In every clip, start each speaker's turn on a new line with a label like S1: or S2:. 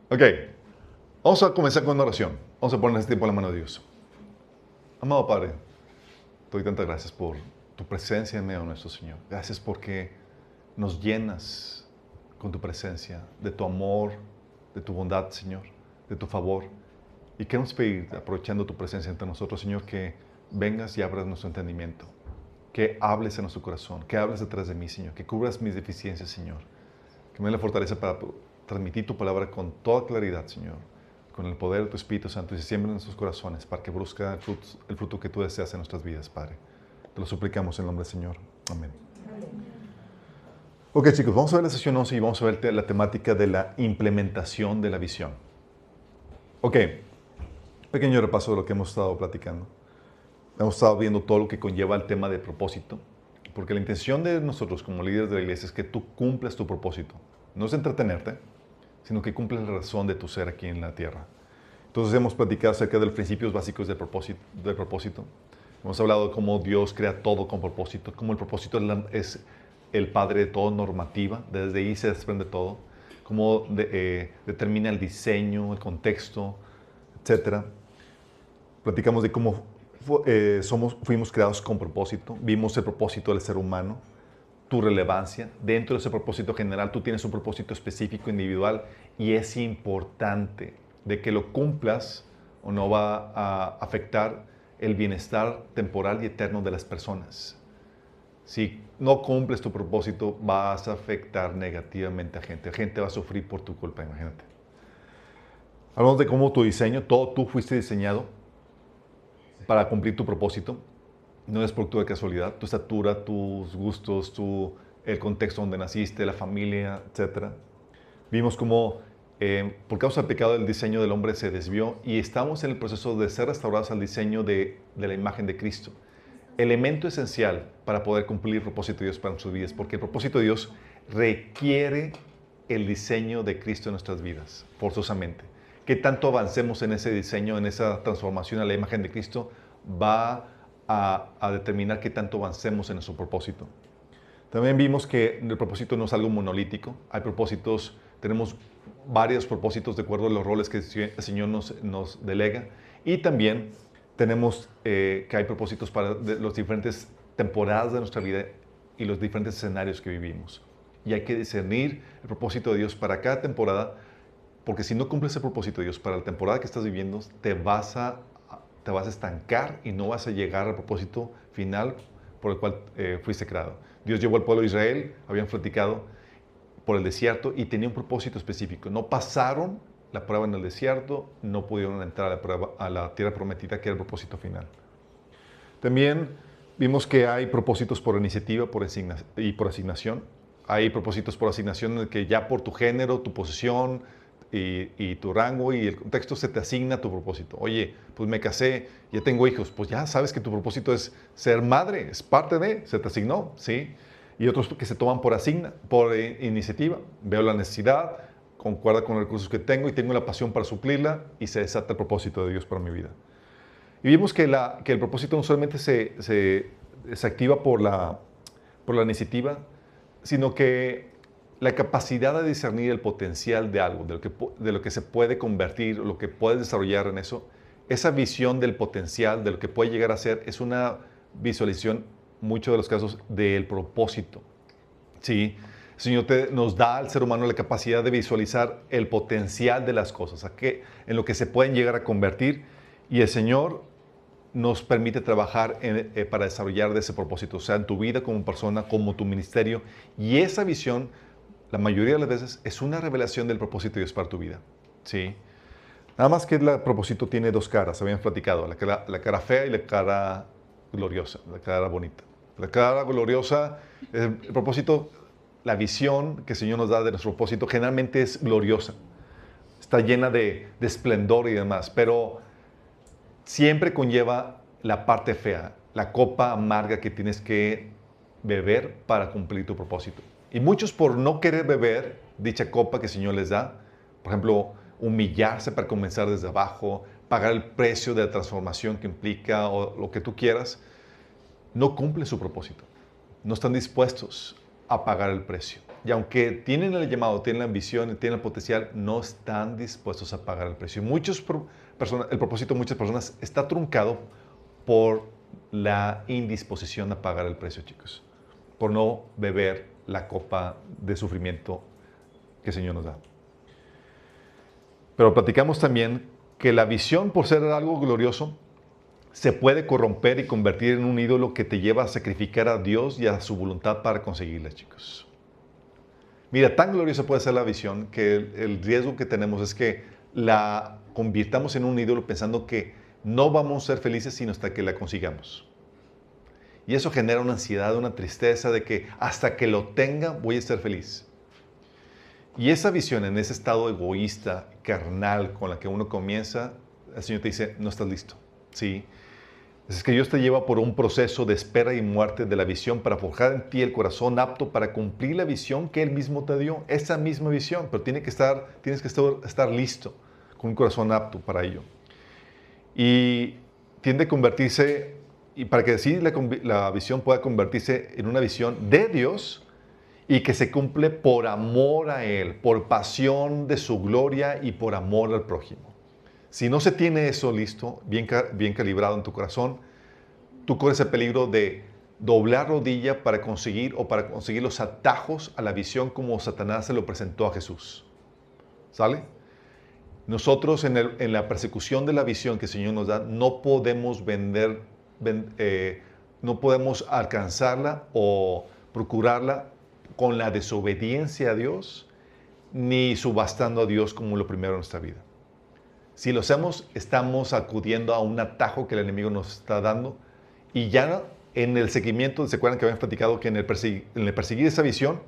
S1: Ok, vamos a comenzar con una oración. Vamos a poner este tiempo en la mano de Dios. Amado Padre, te doy tantas gracias por tu presencia en medio de nuestro Señor. Gracias porque nos llenas con tu presencia, de tu amor, de tu bondad, Señor, de tu favor. Y queremos pedir, aprovechando tu presencia entre nosotros, Señor, que vengas y abras nuestro entendimiento, que hables en nuestro corazón, que hables detrás de mí, Señor, que cubras mis deficiencias, Señor, que me dé la fortaleza para transmitir tu palabra con toda claridad, Señor, con el poder de tu Espíritu Santo y se siembre en nuestros corazones para que produzca el fruto que tú deseas en nuestras vidas, Padre. Te lo suplicamos en el nombre del Señor. Amén. Ok, chicos, vamos a ver la sesión 11 y vamos a ver la temática de la implementación de la visión. Ok, pequeño repaso de lo que hemos estado platicando. Hemos estado viendo todo lo que conlleva el tema de propósito, porque la intención de nosotros como líderes de la iglesia es que tú cumplas tu propósito. No es entretenerte, sino que cumples la razón de tu ser aquí en la tierra. Entonces hemos platicado acerca de los principios básicos del propósito. Hemos hablado de cómo Dios crea todo con propósito, cómo el propósito es el padre de toda normativa, desde ahí se desprende todo, cómo determina el diseño, el contexto, etcétera. Platicamos de cómo fuimos creados con propósito, vimos el propósito del ser humano, tu relevancia. Dentro de ese propósito general, tú tienes un propósito específico, individual, y es importante de que lo cumplas o no va a afectar el bienestar temporal y eterno de las personas. Si no cumples tu propósito, vas a afectar negativamente a gente. La gente va a sufrir por tu culpa, imagínate. Hablamos de cómo tu diseño, todo tú fuiste diseñado para cumplir tu propósito. No es producto de casualidad. Tu estatura, tus gustos, el contexto donde naciste, la familia, etc. Vimos cómo por causa del pecado el diseño del hombre se desvió y estamos en el proceso de ser restaurados al diseño de la imagen de Cristo. Elemento esencial para poder cumplir el propósito de Dios para nuestras vidas, porque el propósito de Dios requiere el diseño de Cristo en nuestras vidas, forzosamente. Que tanto avancemos en ese diseño, en esa transformación a la imagen de Cristo, va a determinar qué tanto avancemos en nuestro propósito. También vimos que el propósito no es algo monolítico. Hay propósitos, tenemos varios propósitos de acuerdo a los roles que el Señor nos delega. Y también tenemos que hay propósitos para las diferentes temporadas de nuestra vida y los diferentes escenarios que vivimos. Y hay que discernir el propósito de Dios para cada temporada, porque si no cumples el propósito de Dios para la temporada que estás viviendo, te vas a estancar y no vas a llegar al propósito final por el cual fuiste creado. Dios llevó al pueblo de Israel, habían platicado, por el desierto y tenía un propósito específico. No pasaron la prueba en el desierto, no pudieron entrar a la tierra prometida, que era el propósito final. También vimos que hay propósitos por iniciativa y por asignación. Hay propósitos por asignación en el que ya por tu género, tu posición y tu rango y el contexto se te asigna tu propósito. Oye, pues me casé, ya tengo hijos, pues ya sabes que tu propósito es ser madre, es parte de, se te asignó, ¿sí? Y otros que se toman por iniciativa. Veo la necesidad, concuerda con los recursos que tengo y tengo la pasión para suplirla y se desata el propósito de Dios para mi vida. Y vimos que el propósito no solamente se activa por la iniciativa, sino que la capacidad de discernir el potencial de algo, de lo que se puede convertir, lo que puedes desarrollar en eso, esa visión del potencial, de lo que puede llegar a ser, es una visualización, muchos de los casos, del propósito. Sí, el Señor nos da al ser humano la capacidad de visualizar el potencial de las cosas, en lo que se pueden llegar a convertir, y el Señor nos permite trabajar para desarrollar de ese propósito, o sea, en tu vida como persona, como tu ministerio, y esa visión, la mayoría de las veces, es una revelación del propósito de Dios para tu vida. ¿Sí? Nada más que el propósito tiene dos caras, habíamos platicado, la cara fea y la cara gloriosa, la cara bonita. La cara gloriosa, el propósito, la visión que el Señor nos da de nuestro propósito generalmente es gloriosa, está llena de esplendor y demás, pero siempre conlleva la parte fea, la copa amarga que tienes que beber para cumplir tu propósito. Y muchos por no querer beber dicha copa que el Señor les da, por ejemplo, humillarse para comenzar desde abajo, pagar el precio de la transformación que implica o lo que tú quieras, no cumplen su propósito. No están dispuestos a pagar el precio. Y aunque tienen el llamado, tienen la ambición, tienen el potencial, no están dispuestos a pagar el precio. Y el propósito de muchas personas está truncado por la indisposición a pagar el precio, chicos. Por no beber la copa de sufrimiento que el Señor nos da. Pero platicamos también que la visión, por ser algo glorioso, se puede corromper y convertir en un ídolo que te lleva a sacrificar a Dios y a su voluntad para conseguirla, chicos. Mira, tan gloriosa puede ser la visión que el riesgo que tenemos es que la convirtamos en un ídolo pensando que no vamos a ser felices sino hasta que la consigamos. Y eso genera una ansiedad, una tristeza de que hasta que lo tenga voy a ser feliz. Y esa visión, en ese estado egoísta, carnal, con la que uno comienza, el Señor te dice, no estás listo. ¿Sí? Es que Dios te lleva por un proceso de espera y muerte de la visión para forjar en ti el corazón apto para cumplir la visión que Él mismo te dio. Esa misma visión, pero tienes que estar listo, con un corazón apto para ello. Y tiende a convertirse, y para que así la visión pueda convertirse en una visión de Dios, y que se cumple por amor a Él, por pasión de su gloria y por amor al prójimo. Si no se tiene eso listo, bien calibrado en tu corazón, tú corres el peligro de doblar rodilla para conseguir los atajos a la visión como Satanás se lo presentó a Jesús. ¿Sale? Nosotros en la persecución de la visión que el Señor nos da, no podemos no podemos alcanzarla o procurarla con la desobediencia a Dios, ni subastando a Dios como lo primero en nuestra vida. Si lo hacemos, estamos acudiendo a un atajo que el enemigo nos está dando, y ya en el seguimiento, ¿se acuerdan que habíamos platicado que en el perseguir esa visión,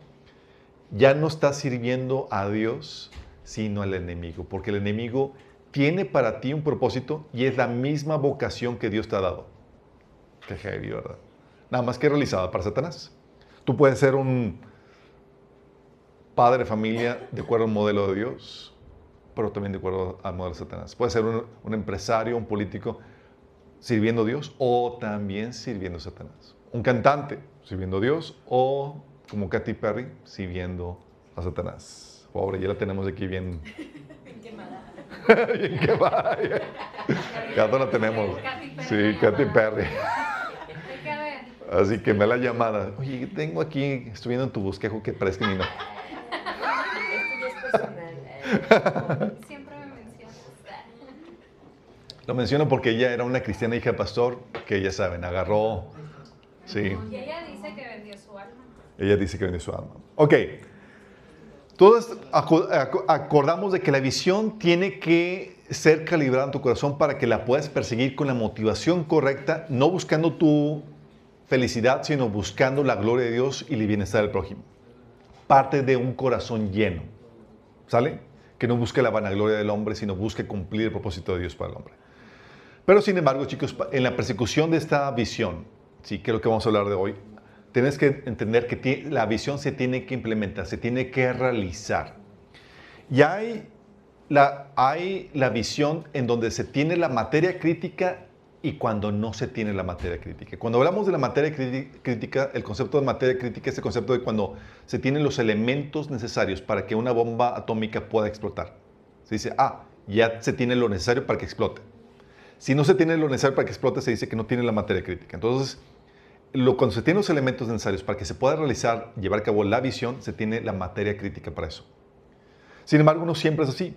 S1: ya no estás sirviendo a Dios, sino al enemigo? Porque el enemigo tiene para ti un propósito y es la misma vocación que Dios te ha dado. Qué heavy, ¿verdad? Nada más que realizada para Satanás. Tú puedes ser un padre de familia de acuerdo al modelo de Dios, pero también de acuerdo al modelo de Satanás. Puedes ser un empresario, un político, sirviendo a Dios o también sirviendo a Satanás. Un cantante, sirviendo a Dios, o como Katy Perry, sirviendo a Satanás. Pobre, ya la tenemos aquí bien... Bien quemada. Bien quemada. Cada la tenemos. Sí, Katy Perry. Así que me la llamada. Oye, tengo aquí, estoy viendo en tu bosquejo que parece que ni no.
S2: Esto ya es personal. Siempre me mencionas.
S1: Lo menciono porque ella era una cristiana hija de pastor que, ya saben, agarró. Sí.
S2: Y ella dice que vendió su alma.
S1: Ella dice que vendió su alma. Ok. Todos acordamos de que la visión tiene que ser calibrada en tu corazón para que la puedas perseguir con la motivación correcta, no buscando tu felicidad, sino buscando la gloria de Dios y el bienestar del prójimo. Parte de un corazón lleno. ¿Sale? Que no busque la vanagloria del hombre, sino busque cumplir el propósito de Dios para el hombre. Pero sin embargo, chicos, en la persecución de esta visión, ¿sí? Que es lo que vamos a hablar de hoy, tienes que entender que la visión se tiene que implementar, se tiene que realizar. Y hay la visión en donde se tiene la materia crítica y cuando no se tiene la materia crítica. Cuando hablamos de la materia crítica, el concepto de materia crítica es el concepto de cuando se tienen los elementos necesarios para que una bomba atómica pueda explotar. Se dice, ya se tiene lo necesario para que explote. Si no se tiene lo necesario para que explote, se dice que no tiene la materia crítica. Entonces, cuando se tienen los elementos necesarios para que se pueda realizar, llevar a cabo la visión, se tiene la materia crítica para eso. Sin embargo, no siempre es así.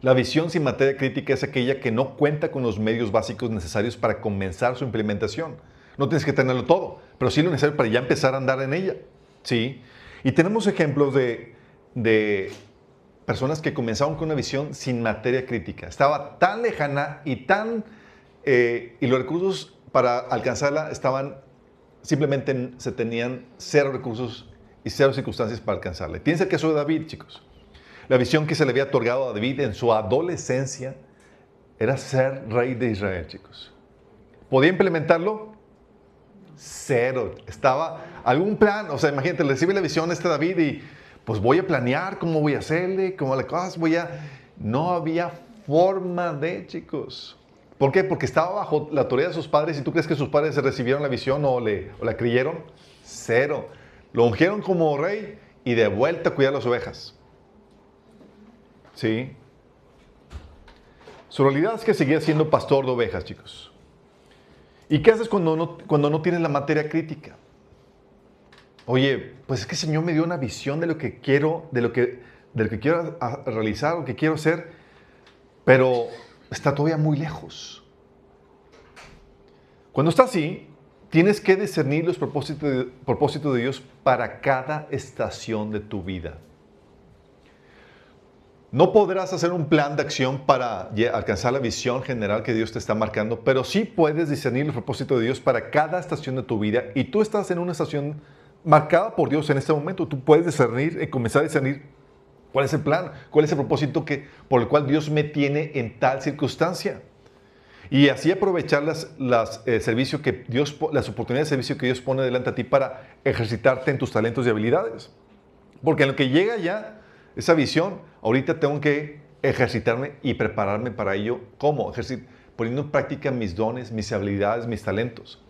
S1: La visión sin materia crítica es aquella que no cuenta con los medios básicos necesarios para comenzar su implementación. No tienes que tenerlo todo, pero sí lo necesario para ya empezar a andar en ella. ¿Sí? Y tenemos ejemplos de personas que comenzaron con una visión sin materia crítica. Estaba tan lejana y y los recursos para alcanzarla simplemente se tenían cero recursos y cero circunstancias para alcanzarla. Piensa el caso de David, chicos. La visión que se le había otorgado a David en su adolescencia era ser rey de Israel, chicos. ¿Podía implementarlo? Cero. Estaba algún plan. O sea, imagínate, recibe la visión David y pues voy a planear cómo voy a hacerle, cómo las cosas No había forma de, chicos. ¿Por qué? Porque estaba bajo la autoridad de sus padres. ¿Y tú crees que sus padres recibieron la visión o la creyeron? Cero. Lo ungieron como rey y de vuelta a cuidar las ovejas. ¿Sí? Su realidad es que seguía siendo pastor de ovejas, chicos. ¿Y qué haces cuando no tienes la materia crítica? Oye, pues es que el Señor me dio una visión de lo que quiero, de lo que quiero realizar, lo que quiero hacer, pero está todavía muy lejos. Cuando está así, tienes que discernir los propósitos de Dios para cada estación de tu vida. No podrás hacer un plan de acción para alcanzar la visión general que Dios te está marcando, pero sí puedes discernir los propósitos de Dios para cada estación de tu vida. Y tú estás en una estación marcada por Dios en este momento. Tú puedes discernir y comenzar a discernir cuál es el plan, cuál es el propósito por el cual Dios me tiene en tal circunstancia. Y así aprovechar las oportunidades de servicio que Dios pone delante a ti para ejercitarte en tus talentos y habilidades. Porque en lo que llega ya esa visión, ahorita tengo que ejercitarme y prepararme para ello. ¿Cómo? Poniendo en práctica mis dones, mis habilidades, mis talentos.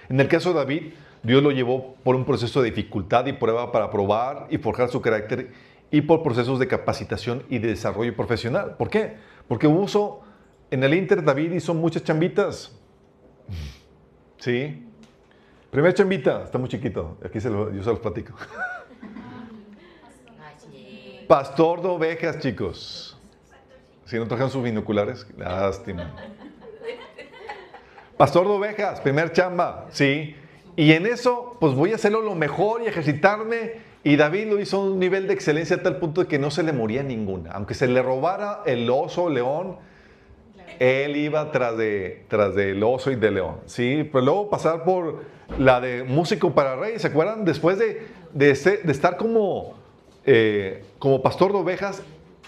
S1: En el caso de David, Dios lo llevó por un proceso de dificultad y prueba para probar y forjar su carácter y por procesos de capacitación y de desarrollo profesional. ¿Por qué? Porque en el Inter David hizo muchas chambitas. ¿Sí? Primera chambita, está muy chiquito. Aquí yo se los platico. Pastor de ovejas, chicos. Si no trajeron sus binoculares, lástima. Pastor de ovejas, primer chamba, ¿sí? Y en eso, pues voy a hacerlo lo mejor y ejercitarme. Y David lo hizo a un nivel de excelencia a tal punto de que no se le moría ninguna. Aunque se le robara el oso o león, él iba tras del oso y del león, ¿sí? Pero luego pasar por la de músico para rey, ¿se acuerdan? Después de estar como pastor de ovejas,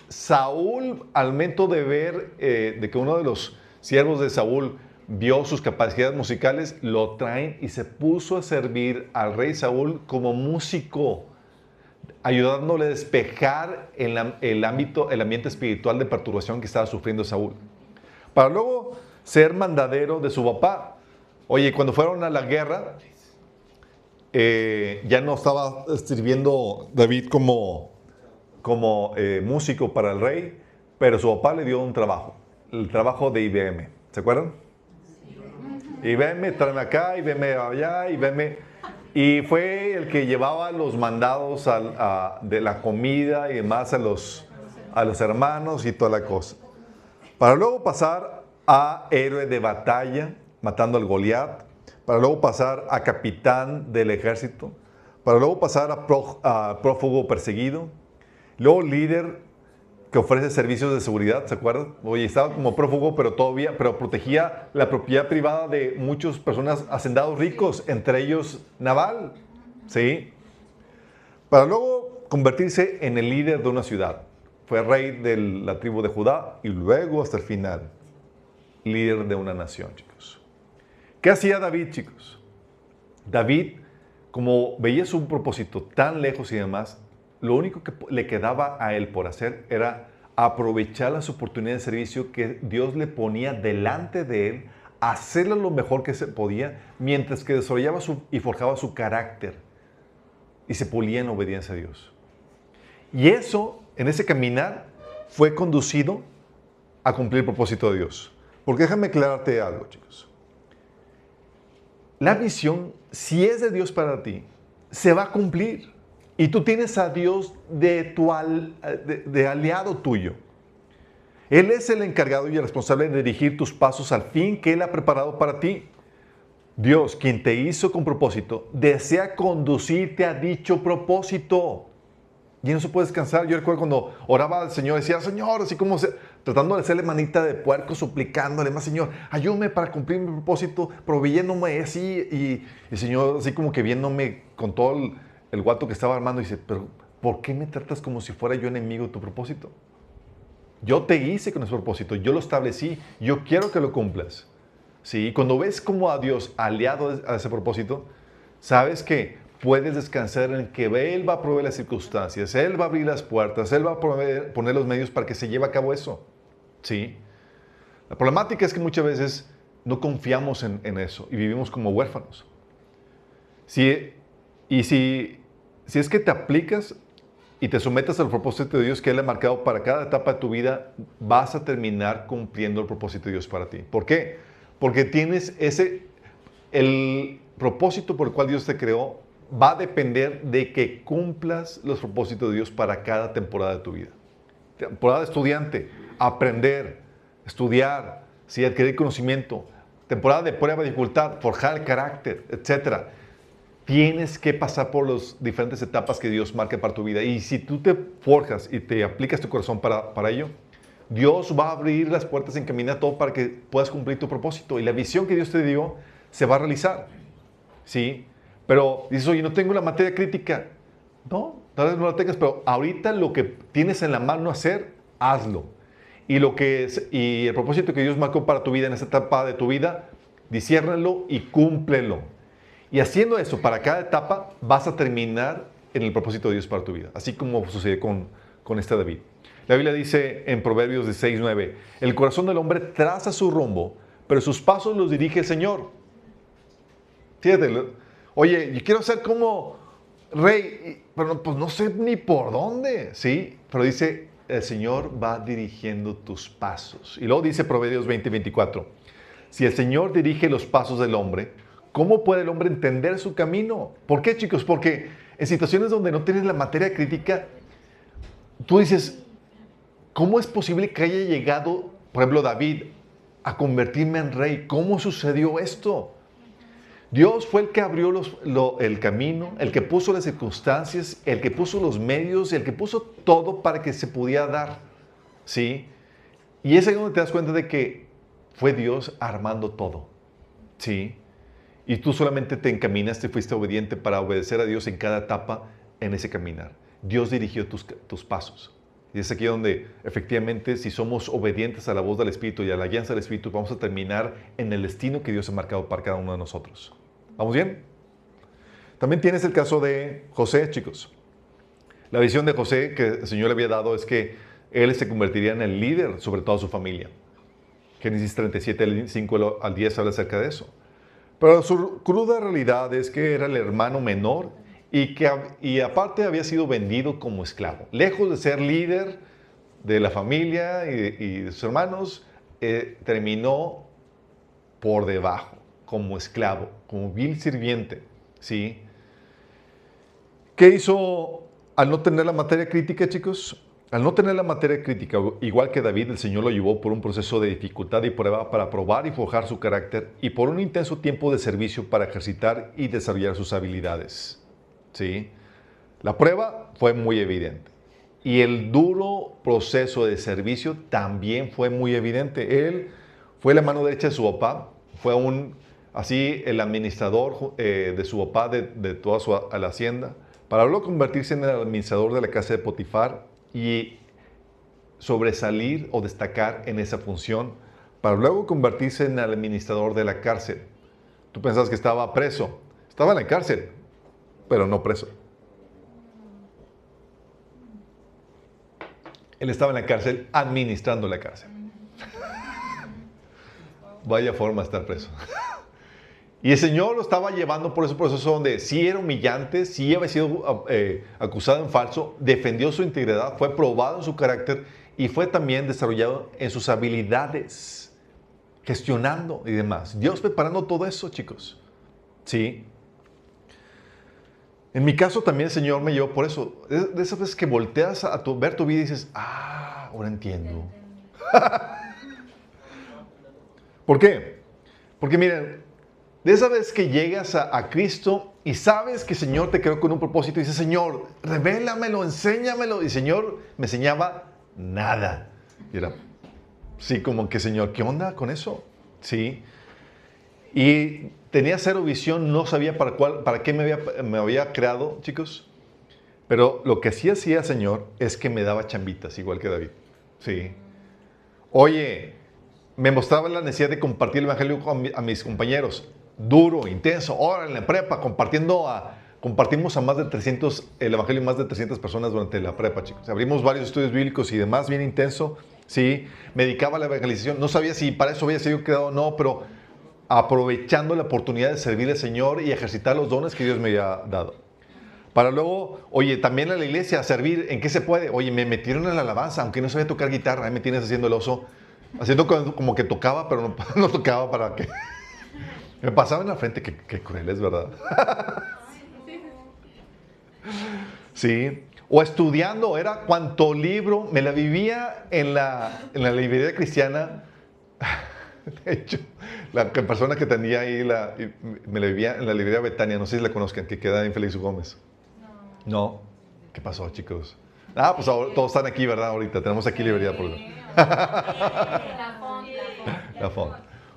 S1: Saúl, al momento de ver de que uno de los siervos de Saúl vio sus capacidades musicales, lo traen y se puso a servir al rey Saúl como músico, ayudándole a despejar el ambiente espiritual de perturbación que estaba sufriendo Saúl. Para luego ser mandadero de su papá. Oye, cuando fueron a la guerra, ya no estaba sirviendo David como músico para el rey, pero su papá le dio un trabajo, el trabajo de IBM. ¿Se acuerdan? IBM, tráeme acá, IBM allá, IBM. Y fue el que llevaba los mandados de la comida y demás a los hermanos y toda la cosa. Para luego pasar a héroe de batalla, matando al Goliat. Para luego pasar a capitán del ejército. Para luego pasar a prófugo perseguido. Luego líder que ofrece servicios de seguridad, ¿se acuerdan? Oye, estaba como prófugo, pero protegía la propiedad privada de muchas personas, hacendados ricos, entre ellos Nabal, ¿sí? Para luego convertirse en el líder de una ciudad. Fue rey de la tribu de Judá y luego, hasta el final, líder de una nación, chicos. ¿Qué hacía David, chicos? David, como veía su propósito tan lejos y demás, lo único que le quedaba a él por hacer era aprovechar las oportunidades de servicio que Dios le ponía delante de él, hacerlo lo mejor que se podía, mientras que desarrollaba y forjaba su carácter y se pulía en obediencia a Dios. Y eso, en ese caminar, fue conducido a cumplir el propósito de Dios. Porque déjame aclararte algo, chicos. La visión, si es de Dios para ti, se va a cumplir. Y tú tienes a Dios de aliado tuyo. Él es el encargado y el responsable de dirigir tus pasos al fin que Él ha preparado para ti. Dios, quien te hizo con propósito, desea conducirte a dicho propósito. Y no se puede descansar. Yo recuerdo cuando oraba al Señor, decía, Señor, así como tratando de hacerle manita de puerco, suplicándole más, Señor, ayúdame para cumplir mi propósito, proveyéndome así. Y el Señor, así como que viéndome con todo el guato que estaba armando, dice, pero ¿por qué me tratas como si fuera yo enemigo de tu propósito? Yo te hice con ese propósito, yo lo establecí, yo quiero que lo cumplas. ¿Sí? Y cuando ves como a Dios aliado a ese propósito, sabes que puedes descansar en que Él va a proveer las circunstancias, Él va a abrir las puertas, Él va a poner los medios para que se lleve a cabo eso. ¿Sí? La problemática es que muchas veces no confiamos en eso y vivimos como huérfanos. Si es que te aplicas y te sometas al propósito de Dios que Él ha marcado para cada etapa de tu vida, vas a terminar cumpliendo el propósito de Dios para ti. ¿Por qué? Porque tienes el propósito por el cual Dios te creó va a depender de que cumplas los propósitos de Dios para cada temporada de tu vida. Temporada de estudiante, aprender, estudiar, ¿sí? Adquirir conocimiento. Temporada de prueba, dificultad, forjar el carácter, etc. Tienes que pasar por las diferentes etapas que Dios marca para tu vida. Y si tú te forjas y te aplicas tu corazón para ello, Dios va a abrir las puertas, encaminar todo para que puedas cumplir tu propósito. Y la visión que Dios te dio se va a realizar. ¿Sí? Pero dices, oye, no tengo la materia crítica. No, tal vez no la tengas, pero ahorita lo que tienes en la mano hacer, hazlo. Y el propósito que Dios marcó para tu vida en esta etapa de tu vida, disciérnelo y cúmplelo. Y haciendo eso para cada etapa, vas a terminar en el propósito de Dios para tu vida. Así como sucede con este David. La Biblia dice en Proverbios 16:9, el corazón del hombre traza su rumbo, pero sus pasos los dirige el Señor. Fíjate, oye, yo quiero ser como rey, pero pues no sé ni por dónde, ¿sí? Pero dice, el Señor va dirigiendo tus pasos. Y luego dice Proverbios 20:24, si el Señor dirige los pasos del hombre, ¿cómo puede el hombre entender su camino? ¿Por qué, chicos? Porque en situaciones donde no tienes la materia crítica, tú dices, ¿cómo es posible que haya llegado, por ejemplo, David, a convertirme en rey? ¿Cómo sucedió esto? Dios fue el que abrió el camino, el que puso las circunstancias, el que puso los medios, el que puso todo para que se pudiera dar, ¿sí? Y es ahí donde te das cuenta de que fue Dios armando todo, ¿sí? Y tú solamente te encaminaste, fuiste obediente para obedecer a Dios en cada etapa en ese caminar. Dios dirigió tus pasos. Y es aquí donde efectivamente si somos obedientes a la voz del Espíritu y a la guianza del Espíritu, vamos a terminar en el destino que Dios ha marcado para cada uno de nosotros. ¿Vamos bien? También tienes el caso de José, chicos. La visión de José que el Señor le había dado es que él se convertiría en el líder sobre toda su familia. Génesis 37, 5 al 10 habla acerca de eso. Pero su cruda realidad es que era el hermano menor y aparte había sido vendido como esclavo. Lejos de ser líder de la familia y de sus hermanos, terminó por debajo, como esclavo, como vil sirviente, ¿sí? ¿Qué hizo al no tener la materia crítica, chicos? Al no tener la materia crítica, igual que David, el Señor lo llevó por un proceso de dificultad y prueba para probar y forjar su carácter y por un intenso tiempo de servicio para ejercitar y desarrollar sus habilidades, ¿sí? La prueba fue muy evidente y el duro proceso de servicio también fue muy evidente. Él fue la mano derecha de su papá, fue así el administrador de su papá de toda la hacienda, para luego convertirse en el administrador de la casa de Potifar y sobresalir o destacar en esa función, para luego convertirse en el administrador de la cárcel. Tú pensabas que estaba preso, estaba en la cárcel, pero no preso. Él estaba en la cárcel administrando la cárcel. Vaya forma de estar preso. Y el Señor lo estaba llevando por ese proceso donde sí era humillante, sí había sido acusado en falso, defendió su integridad, fue probado en su carácter y fue también desarrollado en sus habilidades, gestionando y demás. Dios preparando todo eso, chicos. Sí. En mi caso también el Señor me llevó por eso. De esas veces que volteas a ver tu vida y dices, ahora entiendo. ¿Por qué? Porque miren, de esa vez que llegas a Cristo y sabes que el Señor te creó con un propósito y dices, Señor, revélamelo, enséñamelo. Y el Señor me enseñaba nada. Y era, sí, como que Señor, ¿qué onda con eso? Sí. Y tenía cero visión, no sabía para qué me había creado, chicos. Pero lo que sí hacía el Señor es que me daba chambitas, igual que David. Sí. Oye, me mostraba la necesidad de compartir el Evangelio a mis compañeros. Duro, intenso, ahora en la prepa, compartimos a más de 300, el Evangelio a más de 300 personas durante la prepa, chicos. Abrimos varios estudios bíblicos y demás, bien intenso, ¿sí? Me dedicaba a la evangelización, no sabía si para eso había sido creado o no, pero aprovechando la oportunidad de servir al Señor y ejercitar los dones que Dios me había dado. Para luego, oye, también a la iglesia, a servir, ¿en qué se puede? Oye, me metieron en la alabanza, aunque no sabía tocar guitarra, ahí me tienes haciendo el oso, haciendo como que tocaba, pero no, no tocaba para que... Me pasaba en la frente, qué cruel es, ¿verdad? Sí. O estudiando, era cuanto libro, me la vivía en la librería cristiana. De hecho, la persona que tenía ahí, me la vivía en la librería Betania, no sé si la conozcan, que queda en Félix Gómez. No. ¿Qué pasó, chicos? Ah, pues ahora, todos están aquí, ¿verdad? Ahorita tenemos aquí librería por la font.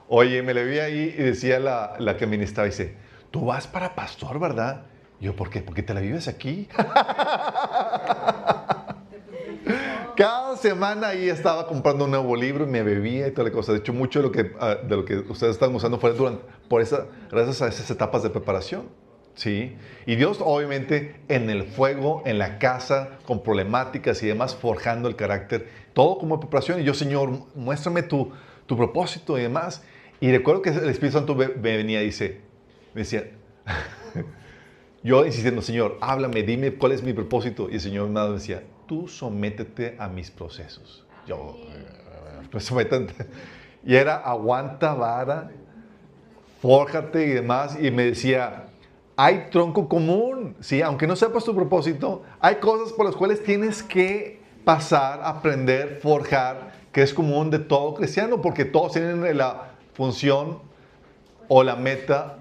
S1: Oye, me la vi ahí y decía la que ministraba, dice, tú vas para pastor, ¿verdad? Y yo, ¿por qué? Porque te la vives aquí. Cada semana ahí estaba comprando un nuevo libro y me bebía y toda la cosa. De hecho, mucho de lo que ustedes están usando fue gracias a esas etapas de preparación. ¿Sí? Y Dios, obviamente, en el fuego, en la casa, con problemáticas y demás, forjando el carácter, todo como preparación. Y yo, Señor, muéstrame tu propósito y demás. Y recuerdo que el Espíritu Santo me venía y me decía, yo insistiendo, Señor, háblame, dime cuál es mi propósito. Y el Señor me decía, tú sométete a mis procesos. Yo, pues sométete. Y era, aguanta vara, fórjate y demás. Y me decía, hay tronco común, ¿sí? Aunque no sepas tu propósito, hay cosas por las cuales tienes que pasar, aprender, forjar, que es común de todo cristiano, porque todos tienen la función o la meta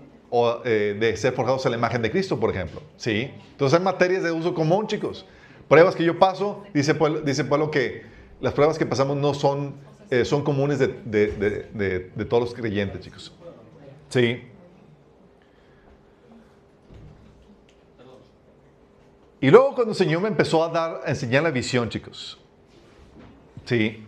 S1: de ser forjados a la imagen de Cristo, por ejemplo, ¿sí? Entonces hay materias de uso común, chicos. Pruebas que yo paso, dice Pablo que las pruebas que pasamos no son, son comunes de todos los creyentes, chicos. Sí. Y luego cuando el Señor me empezó a enseñar la visión, chicos. Sí.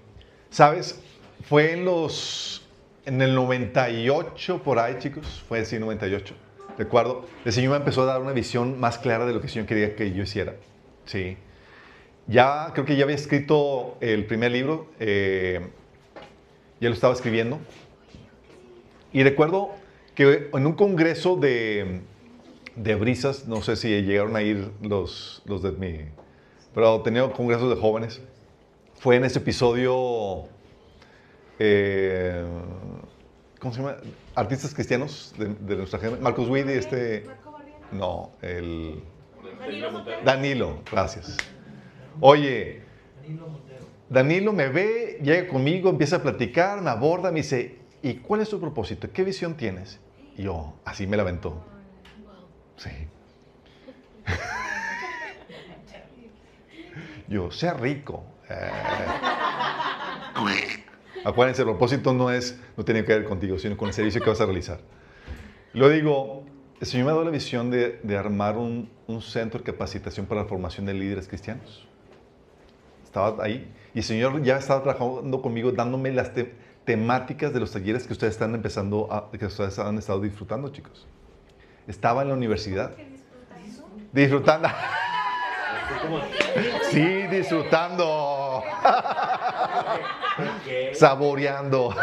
S1: ¿Sabes? Fue en el 98 por ahí, chicos. Fue así, 98. Recuerdo. El Señor me empezó a dar una visión más clara de lo que el Señor quería que yo hiciera. Sí. Ya, creo que ya había escrito el primer libro. Ya lo estaba escribiendo. Y recuerdo que en un congreso de brisas, no sé si llegaron a ir los de mi... Pero tenía congresos de jóvenes. Fue en ese episodio... ¿cómo se llama? Artistas cristianos de nuestra gente. Marcos Witt y No, Danilo, gracias. Oye, Danilo me ve, llega conmigo, empieza a platicar, me aborda, me dice, ¿y cuál es tu propósito? ¿Qué visión tienes? Y yo, así me la aventó. Sí. Yo, sea rico. Acuérdense, el propósito no tiene que ver contigo, sino con el servicio que vas a realizar. Lo digo, el Señor me ha dado la visión de armar un centro de capacitación para la formación de líderes cristianos. Estaba ahí. Y el Señor ya estaba trabajando conmigo, dándome las temáticas de los talleres que ustedes están que ustedes han estado disfrutando, chicos. Estaba en la universidad. Disfrutando. Sí, disfrutando. Saboreando.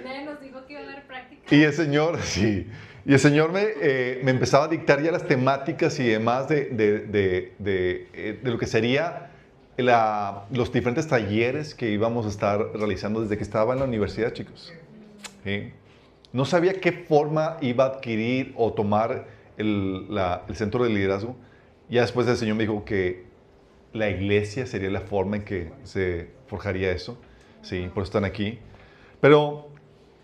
S2: Nadie nos dijo que iba a haber práctica.
S1: Y el Señor, sí. Y el Señor me empezaba a dictar ya las temáticas y demás de lo que sería los diferentes talleres que íbamos a estar realizando desde que estaba en la universidad, chicos. ¿Sí? No sabía qué forma iba a adquirir o tomar el centro de liderazgo. Ya después el Señor me dijo que la iglesia sería la forma en que se forjaría eso. Sí, por eso están aquí.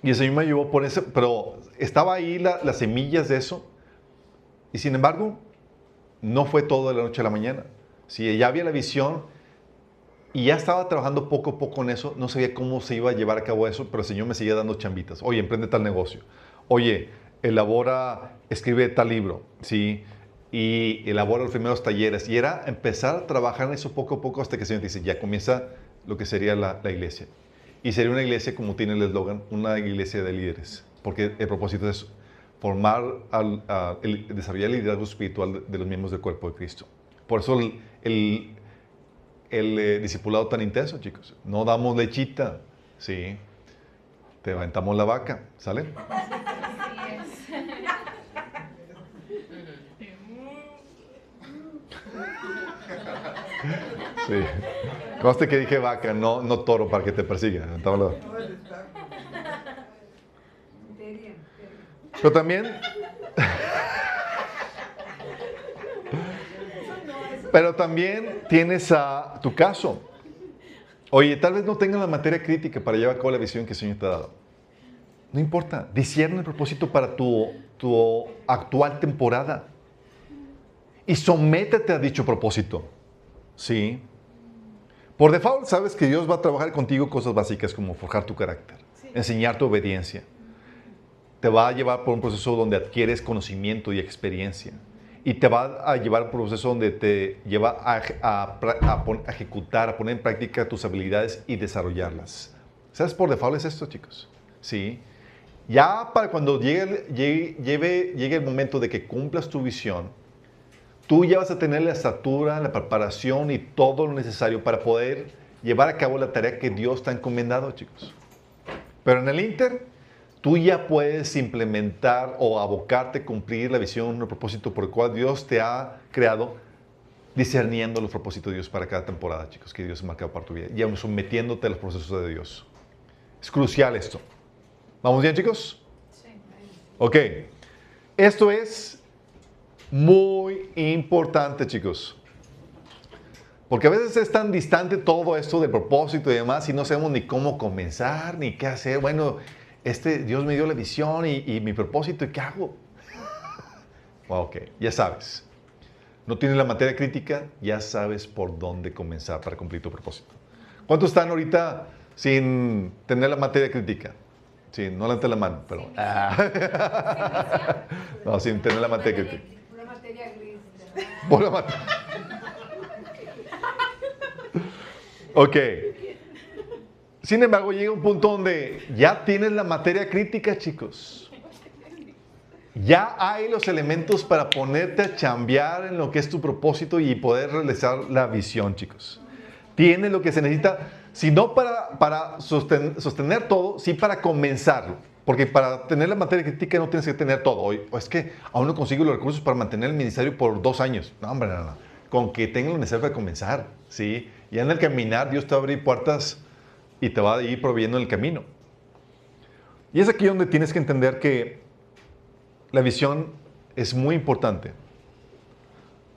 S1: Y el Señor me llevó por eso, pero estaba ahí las semillas de eso. Y sin embargo, no fue todo de la noche a la mañana. Sí, ya había la visión y ya estaba trabajando poco a poco en eso. No sabía cómo se iba a llevar a cabo eso, pero el Señor me seguía dando chambitas. Oye, emprende tal negocio. Oye, escribe tal libro. Sí, y elabora los primeros talleres. Y era empezar a trabajar en eso poco a poco hasta que el Señor dice, ya comienza lo que sería la iglesia. Y sería una iglesia, como tiene el eslogan, una iglesia de líderes. Porque el propósito es formar, desarrollar el liderazgo espiritual de los miembros del cuerpo de Cristo. Por eso el discipulado tan intenso, chicos. No damos lechita, ¿sí? Te aventamos la vaca, ¿sale? Sí. Conste que dije vaca, no toro para que te persiga. Pero también... Pero también tienes a tu caso. Oye, tal vez no tengas la materia crítica para llevar a cabo la visión que el Señor te ha dado. No importa. Discierne el propósito para tu actual temporada. Y sométete a dicho propósito. ¿Sí? Por default, sabes que Dios va a trabajar contigo cosas básicas como forjar tu carácter, enseñarte obediencia. Te va a llevar por un proceso donde adquieres conocimiento y experiencia. Y te va a llevar por un proceso donde te lleva a ejecutar, a poner en práctica tus habilidades y desarrollarlas. ¿Sabes? Por default es esto, chicos. ¿Sí? Ya para cuando llegue el momento de que cumplas tu visión, tú ya vas a tener la estatura, la preparación y todo lo necesario para poder llevar a cabo la tarea que Dios te ha encomendado, chicos. Pero en el Inter, tú ya puedes implementar o abocarte a cumplir la visión o el propósito por el cual Dios te ha creado, discerniendo los propósitos de Dios para cada temporada, chicos, que Dios ha marcado para tu vida, y aún sometiéndote a los procesos de Dios. Es crucial esto. ¿Vamos bien, chicos?
S2: Sí.
S1: Ok. Esto es muy importante, chicos. Porque a veces es tan distante todo esto del propósito y demás y no sabemos ni cómo comenzar, ni qué hacer. Bueno, Dios me dio la visión y mi propósito, ¿y qué hago? Ok, ya sabes. No tienes la materia crítica, ya sabes por dónde comenzar para cumplir tu propósito. ¿Cuántos están ahorita sin tener la materia crítica? Sí, no levanten la mano, pero... No, sin tener la materia crítica.
S2: Una materia gris.
S1: Pura materia. Ok. Sin embargo, llega un punto donde ya tienes la materia crítica, chicos. Ya hay los elementos para ponerte a chambear en lo que es tu propósito y poder realizar la visión, chicos. Tienes lo que se necesita, si no para sostener todo, sí para comenzarlo. Porque para tener la materia crítica no tienes que tener todo. O es que aún no consigo los recursos para mantener el ministerio por 2 años. No, hombre, no. Con que tengas lo necesario para comenzar, ¿sí? Y en el caminar, Dios te va a abrir puertas y te va a ir proveyendo en el camino. Y es aquí donde tienes que entender que la visión es muy importante.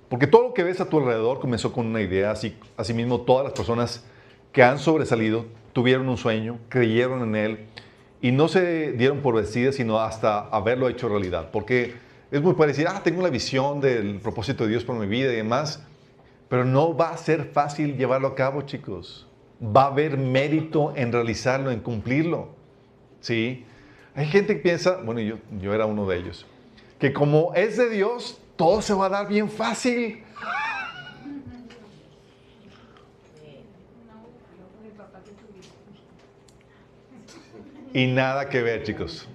S1: Porque todo lo que ves a tu alrededor comenzó con una idea. Asimismo, todas las personas que han sobresalido tuvieron un sueño, creyeron en él y no se dieron por vencidas, sino hasta haberlo hecho realidad. Porque es muy parecido, tengo la visión del propósito de Dios para mi vida y demás, pero no va a ser fácil llevarlo a cabo, chicos. Va a haber mérito en realizarlo, en cumplirlo. ¿Sí? Hay gente que piensa, bueno, yo era uno de ellos, que como es de Dios, todo se va a dar bien fácil. Y nada que ver, chicos.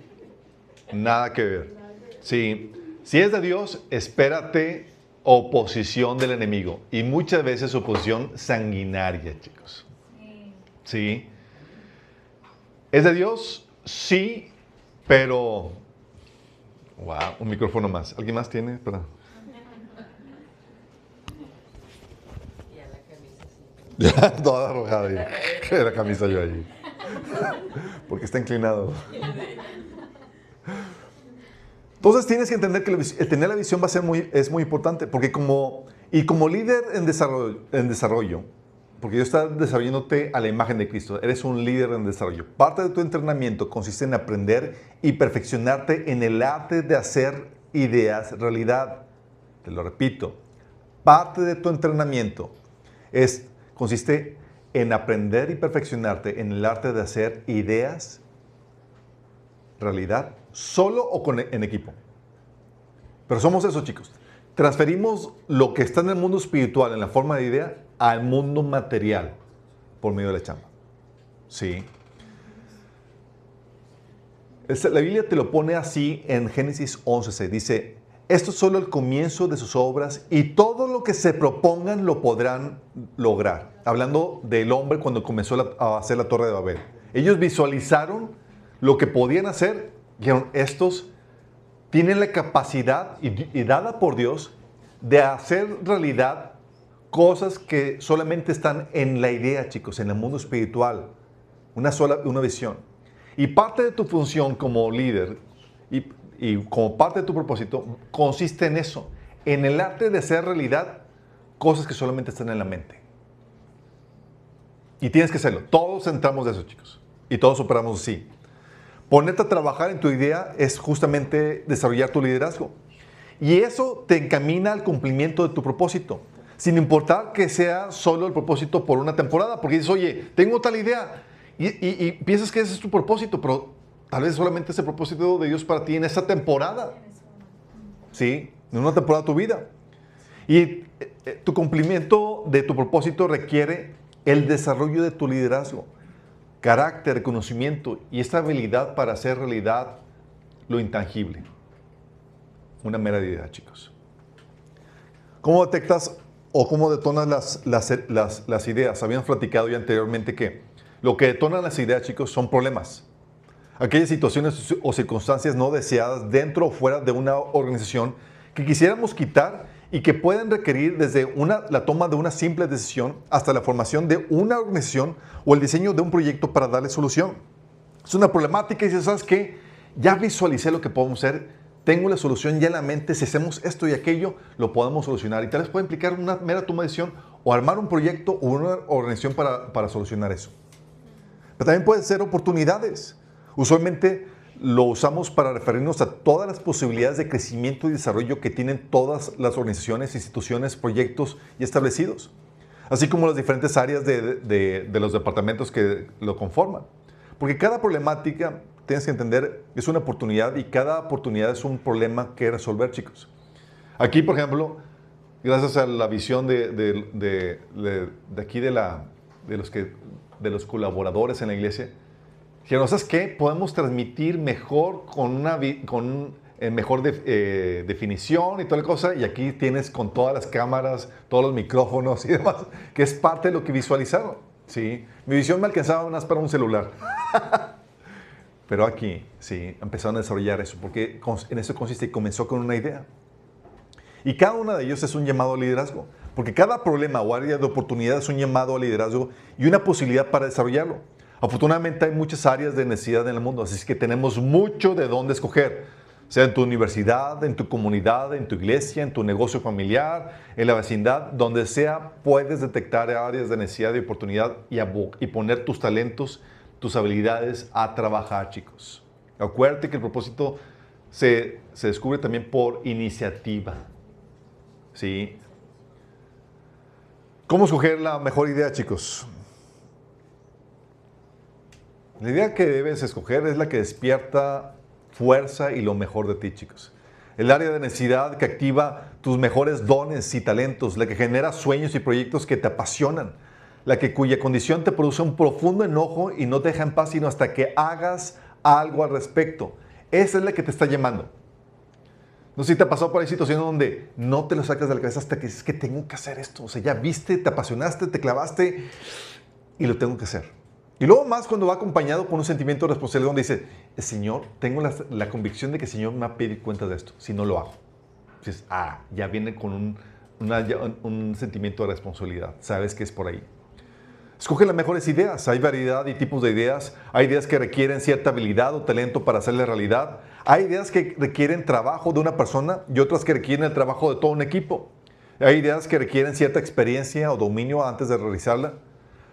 S1: Nada que ver. Sí. Si es de Dios, espérate oposición del enemigo. Y muchas veces oposición sanguinaria, chicos. ¿Sí? ¿Es de Dios? Sí, pero... Wow, un micrófono más. ¿Alguien más tiene? Espera. Ya, toda arrojada ahí. La camisa yo ahí. Porque está inclinado. Entonces tienes que entender que tener la visión es muy importante. Porque como líder en desarrollo, porque Dios está desarrollándote a la imagen de Cristo, eres un líder en desarrollo. Parte de tu entrenamiento consiste en aprender y perfeccionarte en el arte de hacer ideas realidad. Te lo repito. Parte de tu entrenamiento consiste en aprender y perfeccionarte en el arte de hacer ideas realidad, solo o en equipo. Pero somos eso, chicos. Transferimos lo que está en el mundo espiritual, en la forma de idea, al mundo material por medio de la chamba. ¿Sí? La Biblia te lo pone así en Génesis 11:6. Dice, esto es solo el comienzo de sus obras y todo lo que se propongan lo podrán lograr. Hablando del hombre cuando comenzó a hacer la Torre de Babel. Ellos visualizaron lo que podían hacer y dijeron, estos tienen la capacidad y dada por Dios de hacer realidad cosas que solamente están en la idea, chicos, en el mundo espiritual. Una visión. Y parte de tu función como líder y como parte de tu propósito consiste en eso, en el arte de hacer realidad cosas que solamente están en la mente. Y tienes que hacerlo. Todos entramos de eso, chicos. Y todos operamos así. Ponerte a trabajar en tu idea es justamente desarrollar tu liderazgo. Y eso te encamina al cumplimiento de tu propósito, sin importar que sea solo el propósito por una temporada, porque dices, oye, tengo tal idea, y piensas que ese es tu propósito, pero tal vez solamente es el propósito de Dios para ti en esa temporada, ¿sí? En una temporada de tu vida. Y tu cumplimiento de tu propósito requiere el desarrollo de tu liderazgo, carácter, conocimiento y esta habilidad para hacer realidad lo intangible. Una mera idea, chicos. ¿Cómo detectas o cómo detonas las ideas? Habíamos platicado ya anteriormente que lo que detonan las ideas, chicos, son problemas. Aquellas situaciones o circunstancias no deseadas dentro o fuera de una organización que quisiéramos quitar y que pueden requerir desde la toma de una simple decisión hasta la formación de una organización o el diseño de un proyecto para darle solución. Es una problemática y dices, ¿sabes qué? Ya visualicé lo que podemos hacer, tengo la solución ya en la mente, si hacemos esto y aquello, lo podemos solucionar. Y tal vez puede implicar una mera toma de decisión o armar un proyecto o una organización para solucionar eso. Pero también pueden ser oportunidades. Usualmente lo usamos para referirnos a todas las posibilidades de crecimiento y desarrollo que tienen todas las organizaciones, instituciones, proyectos y establecidos, así como las diferentes áreas de los departamentos que lo conforman. Porque cada problemática, tienes que entender, es una oportunidad y cada oportunidad es un problema que resolver, chicos. Aquí, por ejemplo, gracias a la visión de aquí de los colaboradores en la iglesia, dijeron, ¿sabes qué? Podemos transmitir mejor con mejor definición y toda la cosa, y aquí tienes con todas las cámaras, todos los micrófonos y demás, que es parte de lo que visualizaron, ¿sí? Mi visión me alcanzaba más para un celular. Pero aquí, sí, empezaron a desarrollar eso, porque en eso consiste y comenzó con una idea. Y cada uno de ellos es un llamado a liderazgo, porque cada problema o área de oportunidad es un llamado a liderazgo y una posibilidad para desarrollarlo. Afortunadamente hay muchas áreas de necesidad en el mundo, así que tenemos mucho de dónde escoger, sea en tu universidad, en tu comunidad, en tu iglesia, en tu negocio familiar, en la vecindad, donde sea, puedes detectar áreas de necesidad y oportunidad y poner tus talentos, tus habilidades a trabajar, chicos. Acuérdate que el propósito se descubre también por iniciativa, ¿sí? ¿Cómo escoger la mejor idea, chicos? La idea que debes escoger es la que despierta fuerza y lo mejor de ti, chicos. El área de necesidad que activa tus mejores dones y talentos, la que genera sueños y proyectos que te apasionan, cuya condición te produce un profundo enojo y no te deja en paz sino hasta que hagas algo al respecto. Esa es la que te está llamando. No sé si te ha pasado por ahí situaciones donde no te lo sacas de la cabeza hasta que dices que tengo que hacer esto. O sea, ya viste, te apasionaste, te clavaste y lo tengo que hacer. Y luego más cuando va acompañado con un sentimiento de responsabilidad donde dice, el Señor, tengo la convicción de que el Señor me va a pedir cuenta de esto, si no lo hago. Dices, ya viene con un sentimiento de responsabilidad. Sabes que es por ahí. Escoge las mejores ideas. Hay variedad y tipos de ideas. Hay ideas que requieren cierta habilidad o talento para hacerle realidad. Hay ideas que requieren trabajo de una persona y otras que requieren el trabajo de todo un equipo. Hay ideas que requieren cierta experiencia o dominio antes de realizarla.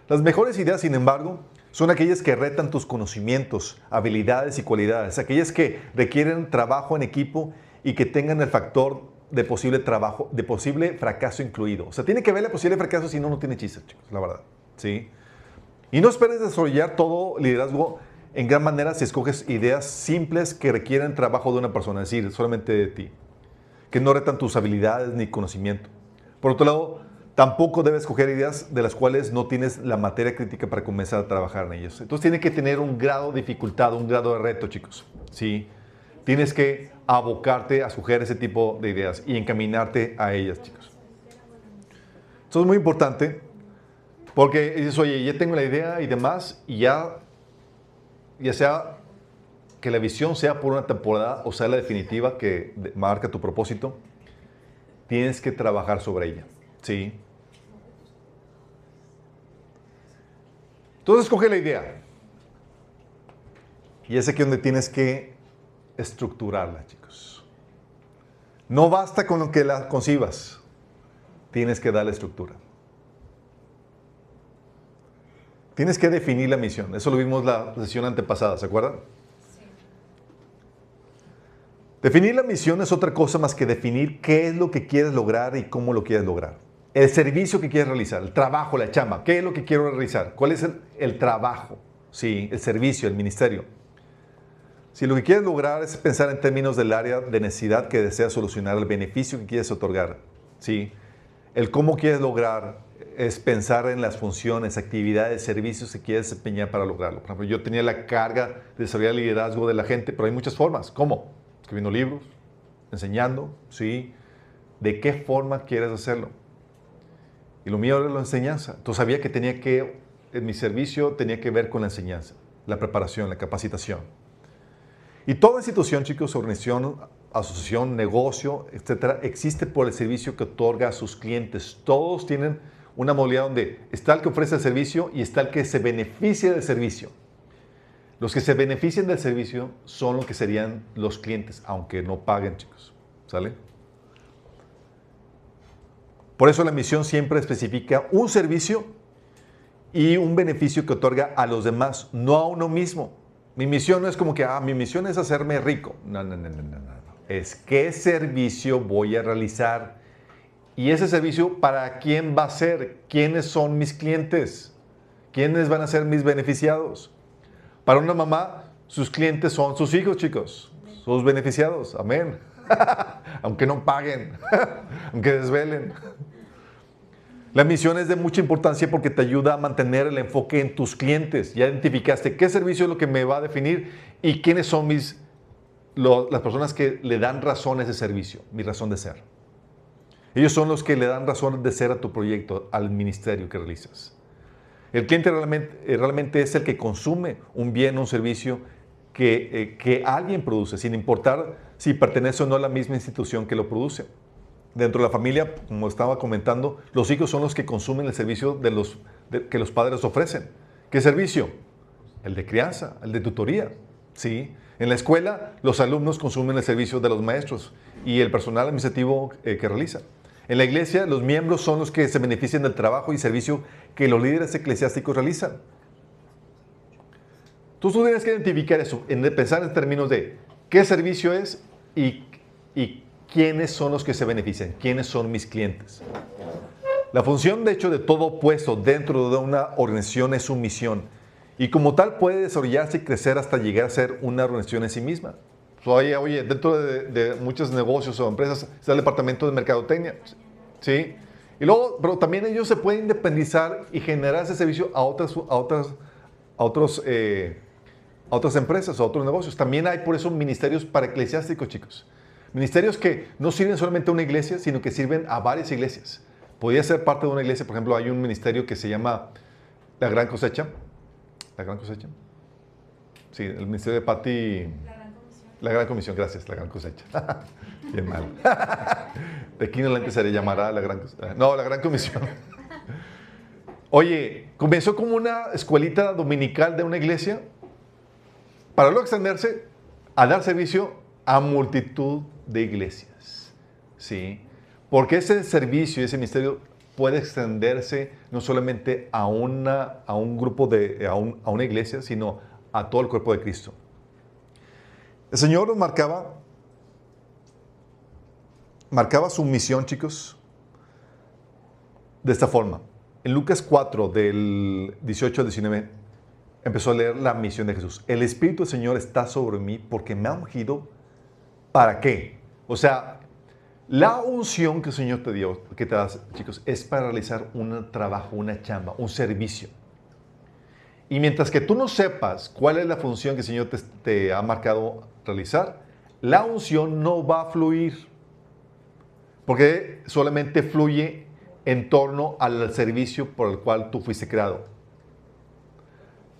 S1: Las mejores ideas, sin embargo, son aquellas que retan tus conocimientos, habilidades y cualidades. Aquellas que requieren trabajo en equipo y que tengan el factor de posible fracaso incluido. O sea, tiene que haber el posible fracaso, si no, no tiene chiste, chicos, la verdad. ¿Sí? Y no esperes desarrollar todo liderazgo en gran manera si escoges ideas simples que requieren trabajo de una persona, es decir, solamente de ti, que no retan tus habilidades ni conocimiento. Por otro lado, tampoco debes escoger ideas de las cuales no tienes la materia crítica para comenzar a trabajar en ellas. Entonces tiene que tener un grado de dificultad, un grado de reto, chicos. ¿Sí? Tienes que abocarte a escoger ese tipo de ideas y encaminarte a ellas, chicos. Eso es muy importante porque dices, oye, ya tengo la idea y demás, y ya sea que la visión sea por una temporada o sea la definitiva que marca tu propósito, tienes que trabajar sobre ella. ¿Sí? Entonces escoge la idea. Y es aquí donde tienes que estructurarla, chicos. No basta con lo que la concibas. Tienes que darle estructura. Tienes que definir la misión. Eso lo vimos la sesión antepasada, ¿se acuerdan? Sí. Definir la misión es otra cosa más que definir qué es lo que quieres lograr y cómo lo quieres lograr. El servicio que quieres realizar, el trabajo, la chamba. ¿Qué es lo que quiero realizar? ¿Cuál es el trabajo? Sí, el servicio, el ministerio. Si lo que quieres lograr es pensar en términos del área de necesidad que deseas solucionar, el beneficio que quieres otorgar, ¿sí? El cómo quieres lograr es pensar en las funciones, actividades, servicios que quieres desempeñar para lograrlo. Por ejemplo, yo tenía la carga de desarrollar el liderazgo de la gente, pero hay muchas formas. ¿Cómo? Escribiendo libros, enseñando, ¿sí? ¿De qué forma quieres hacerlo? Y lo mío era la enseñanza. Entonces sabía que en mi servicio tenía que ver con la enseñanza, la preparación, la capacitación. Y toda institución, chicos, organización, asociación, negocio, etcétera, existe por el servicio que otorga a sus clientes. Todos tienen una modalidad donde está el que ofrece el servicio y está el que se beneficia del servicio. Los que se benefician del servicio son los que serían los clientes, aunque no paguen, chicos. ¿Sale? Por eso la misión siempre especifica un servicio y un beneficio que otorga a los demás, no a uno mismo. Mi misión no es como que, mi misión es hacerme rico. No. Es qué servicio voy a realizar. Y ese servicio, ¿para quién va a ser? ¿Quiénes son mis clientes? ¿Quiénes van a ser mis beneficiados? Para una mamá, sus clientes son sus hijos, chicos. Sus beneficiados. Amén. Aunque no paguen. Aunque desvelen. La misión es de mucha importancia porque te ayuda a mantener el enfoque en tus clientes. Ya identificaste qué servicio es lo que me va a definir y quiénes son las personas que le dan razón a ese servicio, mi razón de ser. Ellos son los que le dan razón de ser a tu proyecto, al ministerio que realizas. El cliente realmente es el que consume un bien o un servicio que alguien produce, sin importar si pertenece o no a la misma institución que lo produce. Dentro de la familia, como estaba comentando, los hijos son los que consumen el servicio que los padres ofrecen. ¿Qué servicio? El de crianza, el de tutoría. ¿Sí? En la escuela, los alumnos consumen el servicio de los maestros y el personal administrativo que realiza. En la iglesia, los miembros son los que se benefician del trabajo y servicio que los líderes eclesiásticos realizan. Tú tienes que identificar eso, pensar en términos de qué servicio es y quiénes son los que se benefician, quiénes son mis clientes. La función, de hecho, de todo puesto dentro de una organización es su misión. Y como tal puede desarrollarse y crecer hasta llegar a ser una organización en sí misma. Oye, dentro de muchos negocios o empresas está el departamento de mercadotecnia. ¿Sí? Y luego, pero también ellos se pueden independizar y generar ese servicio a otras empresas, a otros negocios. También hay por eso ministerios para eclesiásticos, chicos. Ministerios que no sirven solamente a una iglesia, sino que sirven a varias iglesias. Podría ser parte de una iglesia, por ejemplo, hay un ministerio que se llama La Gran Cosecha. ¿La Gran Cosecha? Sí, el ministerio de Patti. La Gran Comisión, gracias, La Gran Cosecha. Bien mal. De aquí en adelante se le llamará La Gran Cosecha. No, La Gran Comisión. Oye, comenzó como una escuelita dominical de una iglesia para luego extenderse a dar servicio a multitud de iglesias. ¿Sí? Porque ese servicio, ese ministerio puede extenderse no solamente a un grupo, a una iglesia, sino a todo el cuerpo de Cristo. El Señor nos marcaba su misión, chicos, de esta forma. En Lucas 4, del 18 al 19, empezó a leer la misión de Jesús. El Espíritu del Señor está sobre mí porque me ha ungido. ¿Para qué? O sea, la unción que el Señor te dio, que te das, chicos, es para realizar un trabajo, una chamba, un servicio. Y mientras que tú no sepas cuál es la función que el Señor te ha marcado realizar, la unción no va a fluir. Porque solamente fluye en torno al servicio por el cual tú fuiste creado.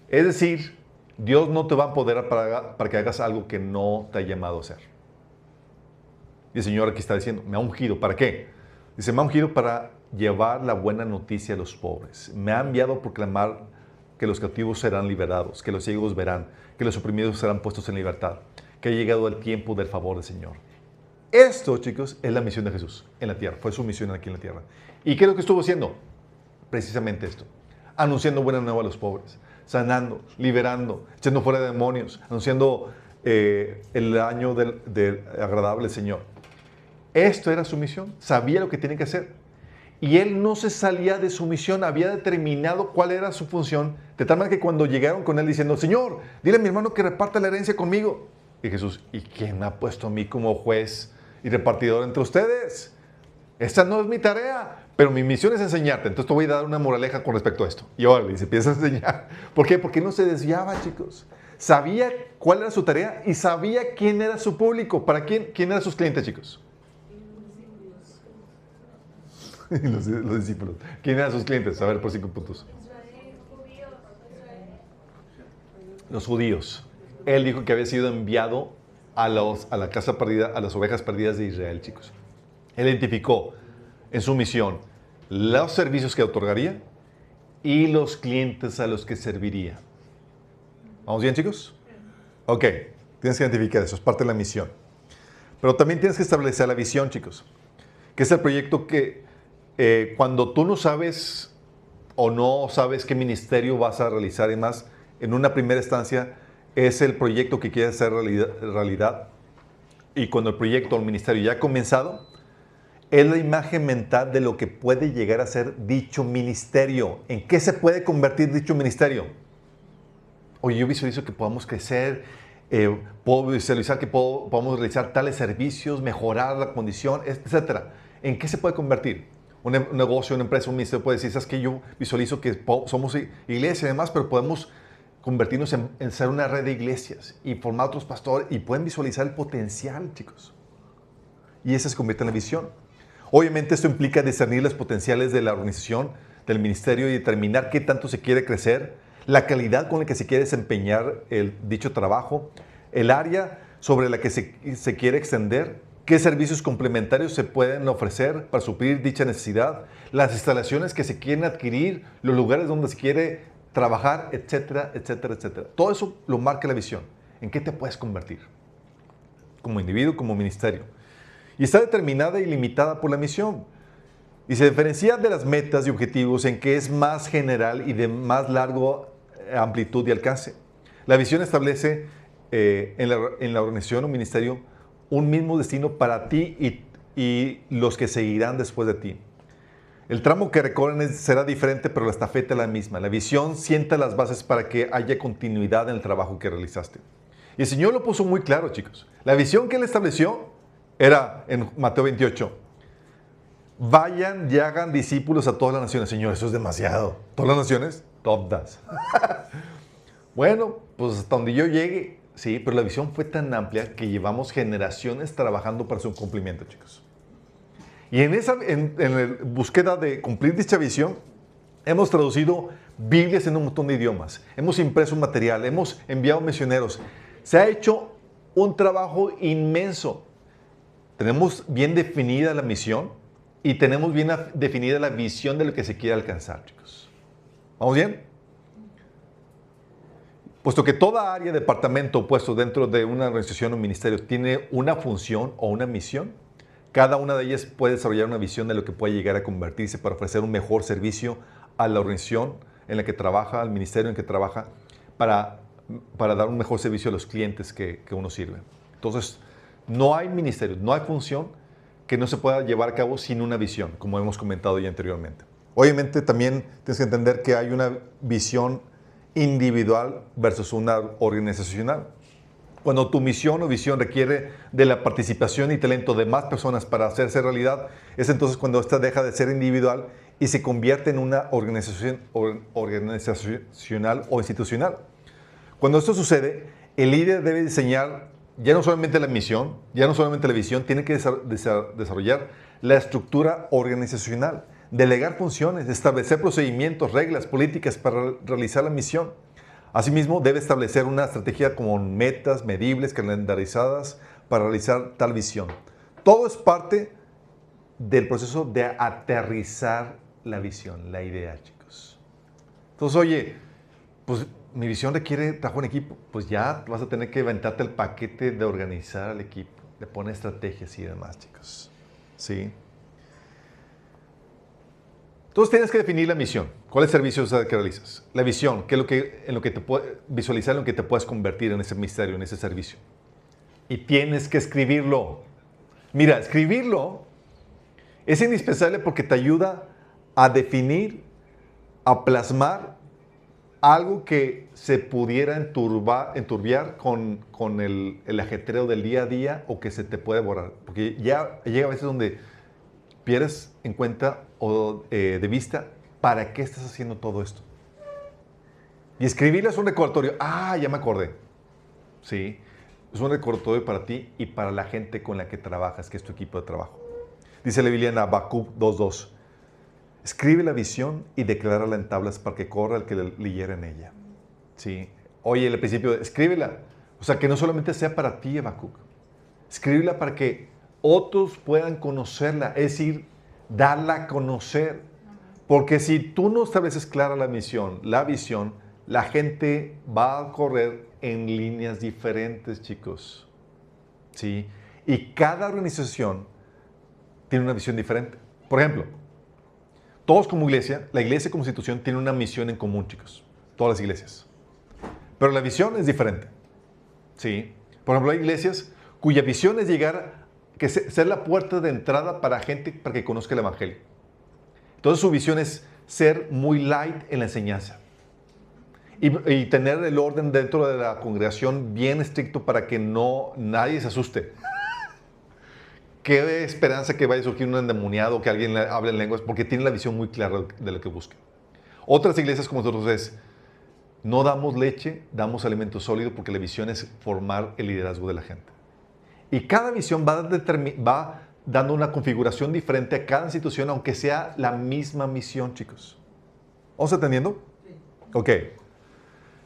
S1: Es decir, Dios no te va a empoderar para que hagas algo que no te ha llamado a hacer. Y el Señor aquí está diciendo, me ha ungido. ¿Para qué? Dice, me ha ungido para llevar la buena noticia a los pobres. Me ha enviado a proclamar que los cautivos serán liberados, que los ciegos verán, que los oprimidos serán puestos en libertad, que ha llegado el tiempo del favor del Señor. Esto, chicos, es la misión de Jesús en la tierra. Fue su misión aquí en la tierra. ¿Y qué es lo que estuvo haciendo? Precisamente esto. Anunciando buena nueva a los pobres, sanando, liberando, echando fuera demonios, anunciando el año del agradable del Señor. Esto era su misión. Sabía lo que tenía que hacer. Y él no se salía de su misión. Había determinado cuál era su función. De tal manera que cuando llegaron con él diciendo, Señor, dile a mi hermano que reparta la herencia conmigo. Y Jesús, ¿y quién me ha puesto a mí como juez y repartidor entre ustedes? Esta no es mi tarea, pero mi misión es enseñarte. Entonces te voy a dar una moraleja con respecto a esto. Y ahora se empieza a enseñar. ¿Por qué? Porque no se desviaba, chicos. Sabía cuál era su tarea y sabía quién era su público. ¿Para quién eran sus clientes, chicos? Los discípulos. ¿Quién eran sus clientes? A ver, por 5 puntos. Los judíos. Él dijo que había sido enviado a la casa perdida, a las ovejas perdidas de Israel, chicos. Él identificó en su misión los servicios que otorgaría y los clientes a los que serviría. ¿Vamos bien, chicos? Ok, tienes que identificar eso, es parte de la misión. Pero también tienes que establecer la visión, chicos, que es el proyecto que cuando tú no sabes o no sabes qué ministerio vas a realizar y más, en una primera instancia es el proyecto que quieres hacer realidad. Y cuando el proyecto o el ministerio ya ha comenzado, es la imagen mental de lo que puede llegar a ser dicho ministerio. ¿En qué se puede convertir dicho ministerio? Oye, yo visualizo que podamos crecer, puedo visualizar que podamos realizar tales servicios, mejorar la condición, etc. ¿En qué se puede convertir? Un negocio, una empresa, un ministerio puede decir, ¿sabes qué? Yo visualizo que somos iglesia y demás, pero podemos convertirnos en ser una red de iglesias y formar otros pastores y pueden visualizar el potencial, chicos. Y esa se convierte en la visión. Obviamente esto implica discernir los potenciales de la organización, del ministerio y determinar qué tanto se quiere crecer, la calidad con la que se quiere desempeñar dicho trabajo, el área sobre la que se quiere extender, qué servicios complementarios se pueden ofrecer para suplir dicha necesidad, las instalaciones que se quieren adquirir, los lugares donde se quiere trabajar, etcétera, etcétera, etcétera. Todo eso lo marca la visión. ¿En qué te puedes convertir? Como individuo, como ministerio. Y está determinada y limitada por la misión. Y se diferencia de las metas y objetivos en que es más general y de más largo amplitud y alcance. La visión establece en la organización o ministerio un mismo destino para ti y los que seguirán después de ti. El tramo que recorren será diferente, pero la estafeta es la misma. La visión sienta las bases para que haya continuidad en el trabajo que realizaste. Y el Señor lo puso muy claro, chicos. La visión que Él estableció era en Mateo 28. Vayan y hagan discípulos a todas las naciones. Señor, eso es demasiado. ¿Todas las naciones? Todas. Bueno, pues hasta donde yo llegue. Sí, pero la visión fue tan amplia que llevamos generaciones trabajando para su cumplimiento, chicos. Y en la búsqueda de cumplir dicha visión, hemos traducido Biblias en un montón de idiomas. Hemos impreso material, hemos enviado misioneros. Se ha hecho un trabajo inmenso. Tenemos bien definida la misión y tenemos bien definida la visión de lo que se quiere alcanzar, chicos. ¿Vamos bien? Puesto que toda área, departamento puesto dentro de una organización o ministerio tiene una función o una misión, cada una de ellas puede desarrollar una visión de lo que puede llegar a convertirse para ofrecer un mejor servicio a la organización en la que trabaja, al ministerio en que trabaja, para dar un mejor servicio a los clientes que uno sirve. Entonces, no hay ministerio, no hay función que no se pueda llevar a cabo sin una visión, como hemos comentado ya anteriormente. Obviamente también tienes que entender que hay una visión individual versus una organizacional. Cuando tu misión o visión requiere de la participación y talento de más personas para hacerse realidad, es entonces cuando esta deja de ser individual y se convierte en una organizacional o institucional. Cuando esto sucede, el líder debe diseñar ya no solamente la misión, ya no solamente la visión, tiene que desarrollar la estructura organizacional, delegar funciones, establecer procedimientos, reglas, políticas para realizar la misión. Asimismo, debe establecer una estrategia con metas medibles, calendarizadas para realizar tal visión. Todo es parte del proceso de aterrizar la visión, la idea, chicos. Entonces, oye, pues mi visión requiere trabajo en equipo. Pues ya vas a tener que aventarte el paquete de organizar al equipo, de poner estrategias y demás, chicos. ¿Sí? Entonces tienes que definir la misión. ¿Cuál es el servicio que realizas? La visión, ¿qué es en lo que te puede visualizar, en lo que te puedes convertir en ese misterio, en ese servicio? Y tienes que escribirlo. Mira, escribirlo es indispensable porque te ayuda a definir, a plasmar algo que se pudiera enturbiar con el ajetreo del día a día o que se te puede borrar. Porque ya llega a veces donde pierdes en cuenta o de vista para qué estás haciendo todo esto. Y escribirlo es un recordatorio. Ah, ya me acordé. Sí, es un recordatorio para ti y para la gente con la que trabajas, que es tu equipo de trabajo. Dice la Biblia en Habacuc 2:2. Escribe la visión y declárala en tablas para que corra el que leyera en ella. Sí. Oye, el principio, escríbela. O sea, que no solamente sea para ti, Habacuc. Escríbela para que otros puedan conocerla. Es decir, darla a conocer. Porque si tú no estableces clara la misión, la visión, la gente va a correr en líneas diferentes, chicos. ¿Sí? Y cada organización tiene una visión diferente. Por ejemplo, todos como iglesia, la iglesia como institución tiene una misión en común, chicos. Todas las iglesias. Pero la visión es diferente. ¿Sí? Por ejemplo, hay iglesias cuya visión es ser la puerta de entrada para gente para que conozca el evangelio. Entonces su visión es ser muy light en la enseñanza. Y tener el orden dentro de la congregación bien estricto para que nadie se asuste. Qué esperanza que vaya a surgir un endemoniado, que alguien hable en lenguas, porque tiene la visión muy clara de lo que busca. Otras iglesias como nosotros no damos leche, damos alimento sólido, porque la visión es formar el liderazgo de la gente. Y cada visión va dando una configuración diferente a cada institución, aunque sea la misma misión, chicos. ¿Vamos entendiendo? Sí. Ok.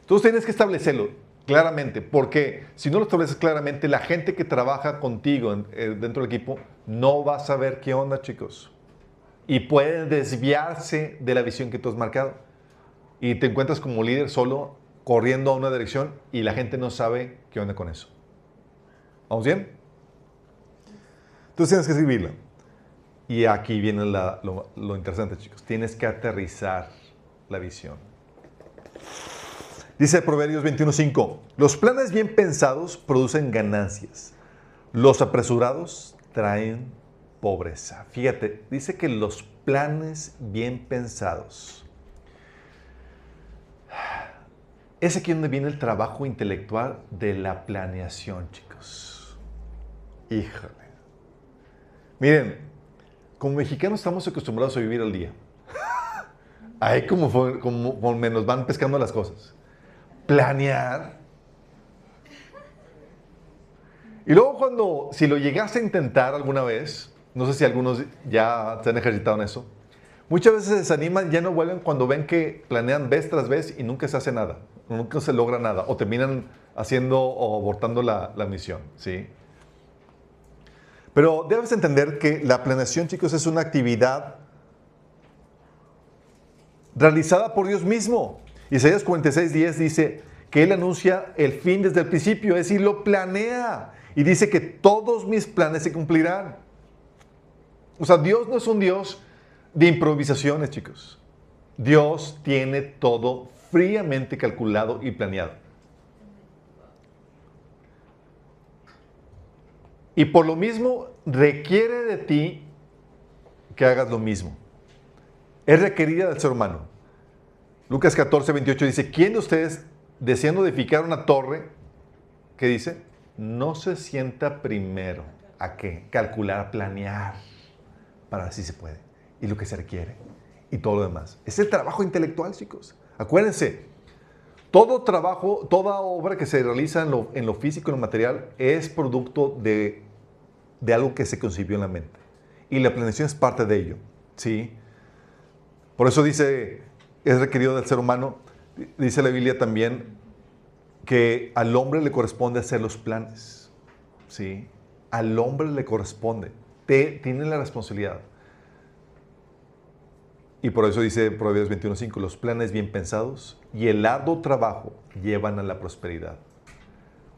S1: Entonces tienes que establecerlo claramente, porque si no lo estableces claramente, la gente que trabaja contigo dentro del equipo no va a saber qué onda, chicos. Y puede desviarse de la visión que tú has marcado. Y te encuentras como líder solo, corriendo a una dirección, y la gente no sabe qué onda con eso. ¿Vamos bien? Entonces tienes que escribirla. Y aquí viene lo interesante, chicos. Tienes que aterrizar la visión. Dice Proverbios 21:5, los planes bien pensados producen ganancias. Los apresurados traen pobreza. Fíjate, dice que los planes bien pensados. Es aquí donde viene el trabajo intelectual de la planeación, chicos. Híjole. Miren, como mexicanos estamos acostumbrados a vivir al día. Ahí como nos van pescando las cosas. Planear. Y luego si lo llegaste a intentar alguna vez, no sé si algunos ya se han ejercitado en eso, muchas veces se desaniman, ya no vuelven cuando ven que planean vez tras vez y nunca se hace nada, nunca se logra nada, o terminan haciendo o abortando la misión, ¿sí? Pero debes entender que la planeación, chicos, es una actividad realizada por Dios mismo. Isaías 46:10 dice que Él anuncia el fin desde el principio, es decir, lo planea. Y dice que todos mis planes se cumplirán. O sea, Dios no es un Dios de improvisaciones, chicos. Dios tiene todo fríamente calculado y planeado. Y por lo mismo requiere de ti que hagas lo mismo. Es requerida del ser humano. Lucas 14:28 dice, ¿quién de ustedes, deseando edificar una torre, qué dice? No se sienta primero a qué? Calcular, a planear, para ver si se puede. Y lo que se requiere. Y todo lo demás. Es el trabajo intelectual, chicos. Acuérdense, todo trabajo, toda obra que se realiza en lo físico, en lo material, es producto de algo que se concibió en la mente. Y la planeación es parte de ello. ¿Sí? Por eso dice, es requerido del ser humano, dice la Biblia también, que al hombre le corresponde hacer los planes. ¿Sí? Al hombre le corresponde. Tiene la responsabilidad. Y por eso dice Proverbios 21:5, los planes bien pensados y el arduo trabajo llevan a la prosperidad.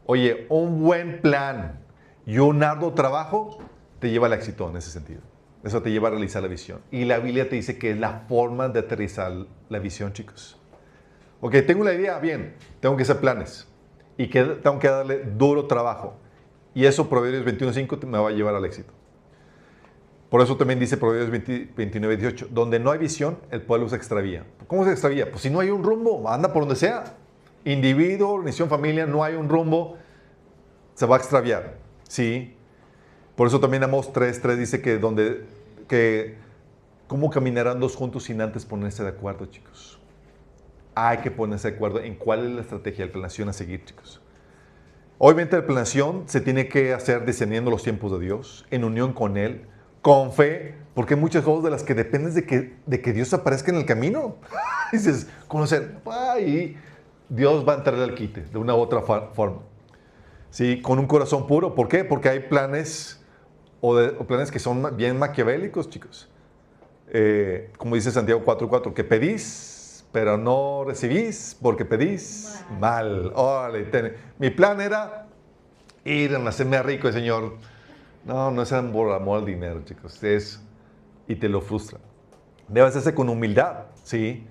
S1: Oye, un buen plan y un arduo trabajo te lleva al éxito en ese sentido. Eso te lleva a realizar la visión. Y la Biblia te dice que es la forma de aterrizar la visión, chicos. Ok, tengo la idea, bien, tengo que hacer planes. Y que tengo que darle duro trabajo. Y eso, Proverbios 21:5, me va a llevar al éxito. Por eso también dice Proverbios 29:18, donde no hay visión, el pueblo se extravía. ¿Cómo se extravía? Pues si no hay un rumbo, anda por donde sea. Individuo, organización, familia, no hay un rumbo, se va a extraviar. ¿Sí? Por eso también Amós 3:3 dice que cómo caminarán dos juntos sin antes ponerse de acuerdo, chicos. Hay que ponerse de acuerdo en cuál es la estrategia de planeación a seguir, chicos. Obviamente la planeación se tiene que hacer discerniendo los tiempos de Dios, en unión con Él, con fe, porque hay muchas cosas de las que dependes de que Dios aparezca en el camino. Dices, conocer, y Dios va a entrar al quite de una u otra forma. ¿Sí? Con un corazón puro. ¿Por qué? Porque hay planes o planes que son bien maquiavélicos, chicos. Como dice Santiago 4:4, que pedís, pero no recibís porque pedís mal. Órale, mi plan era ir a hacerme rico, el Señor. No es por amor al dinero, chicos. Y te lo frustra. Debe hacerse con humildad, ¿sí?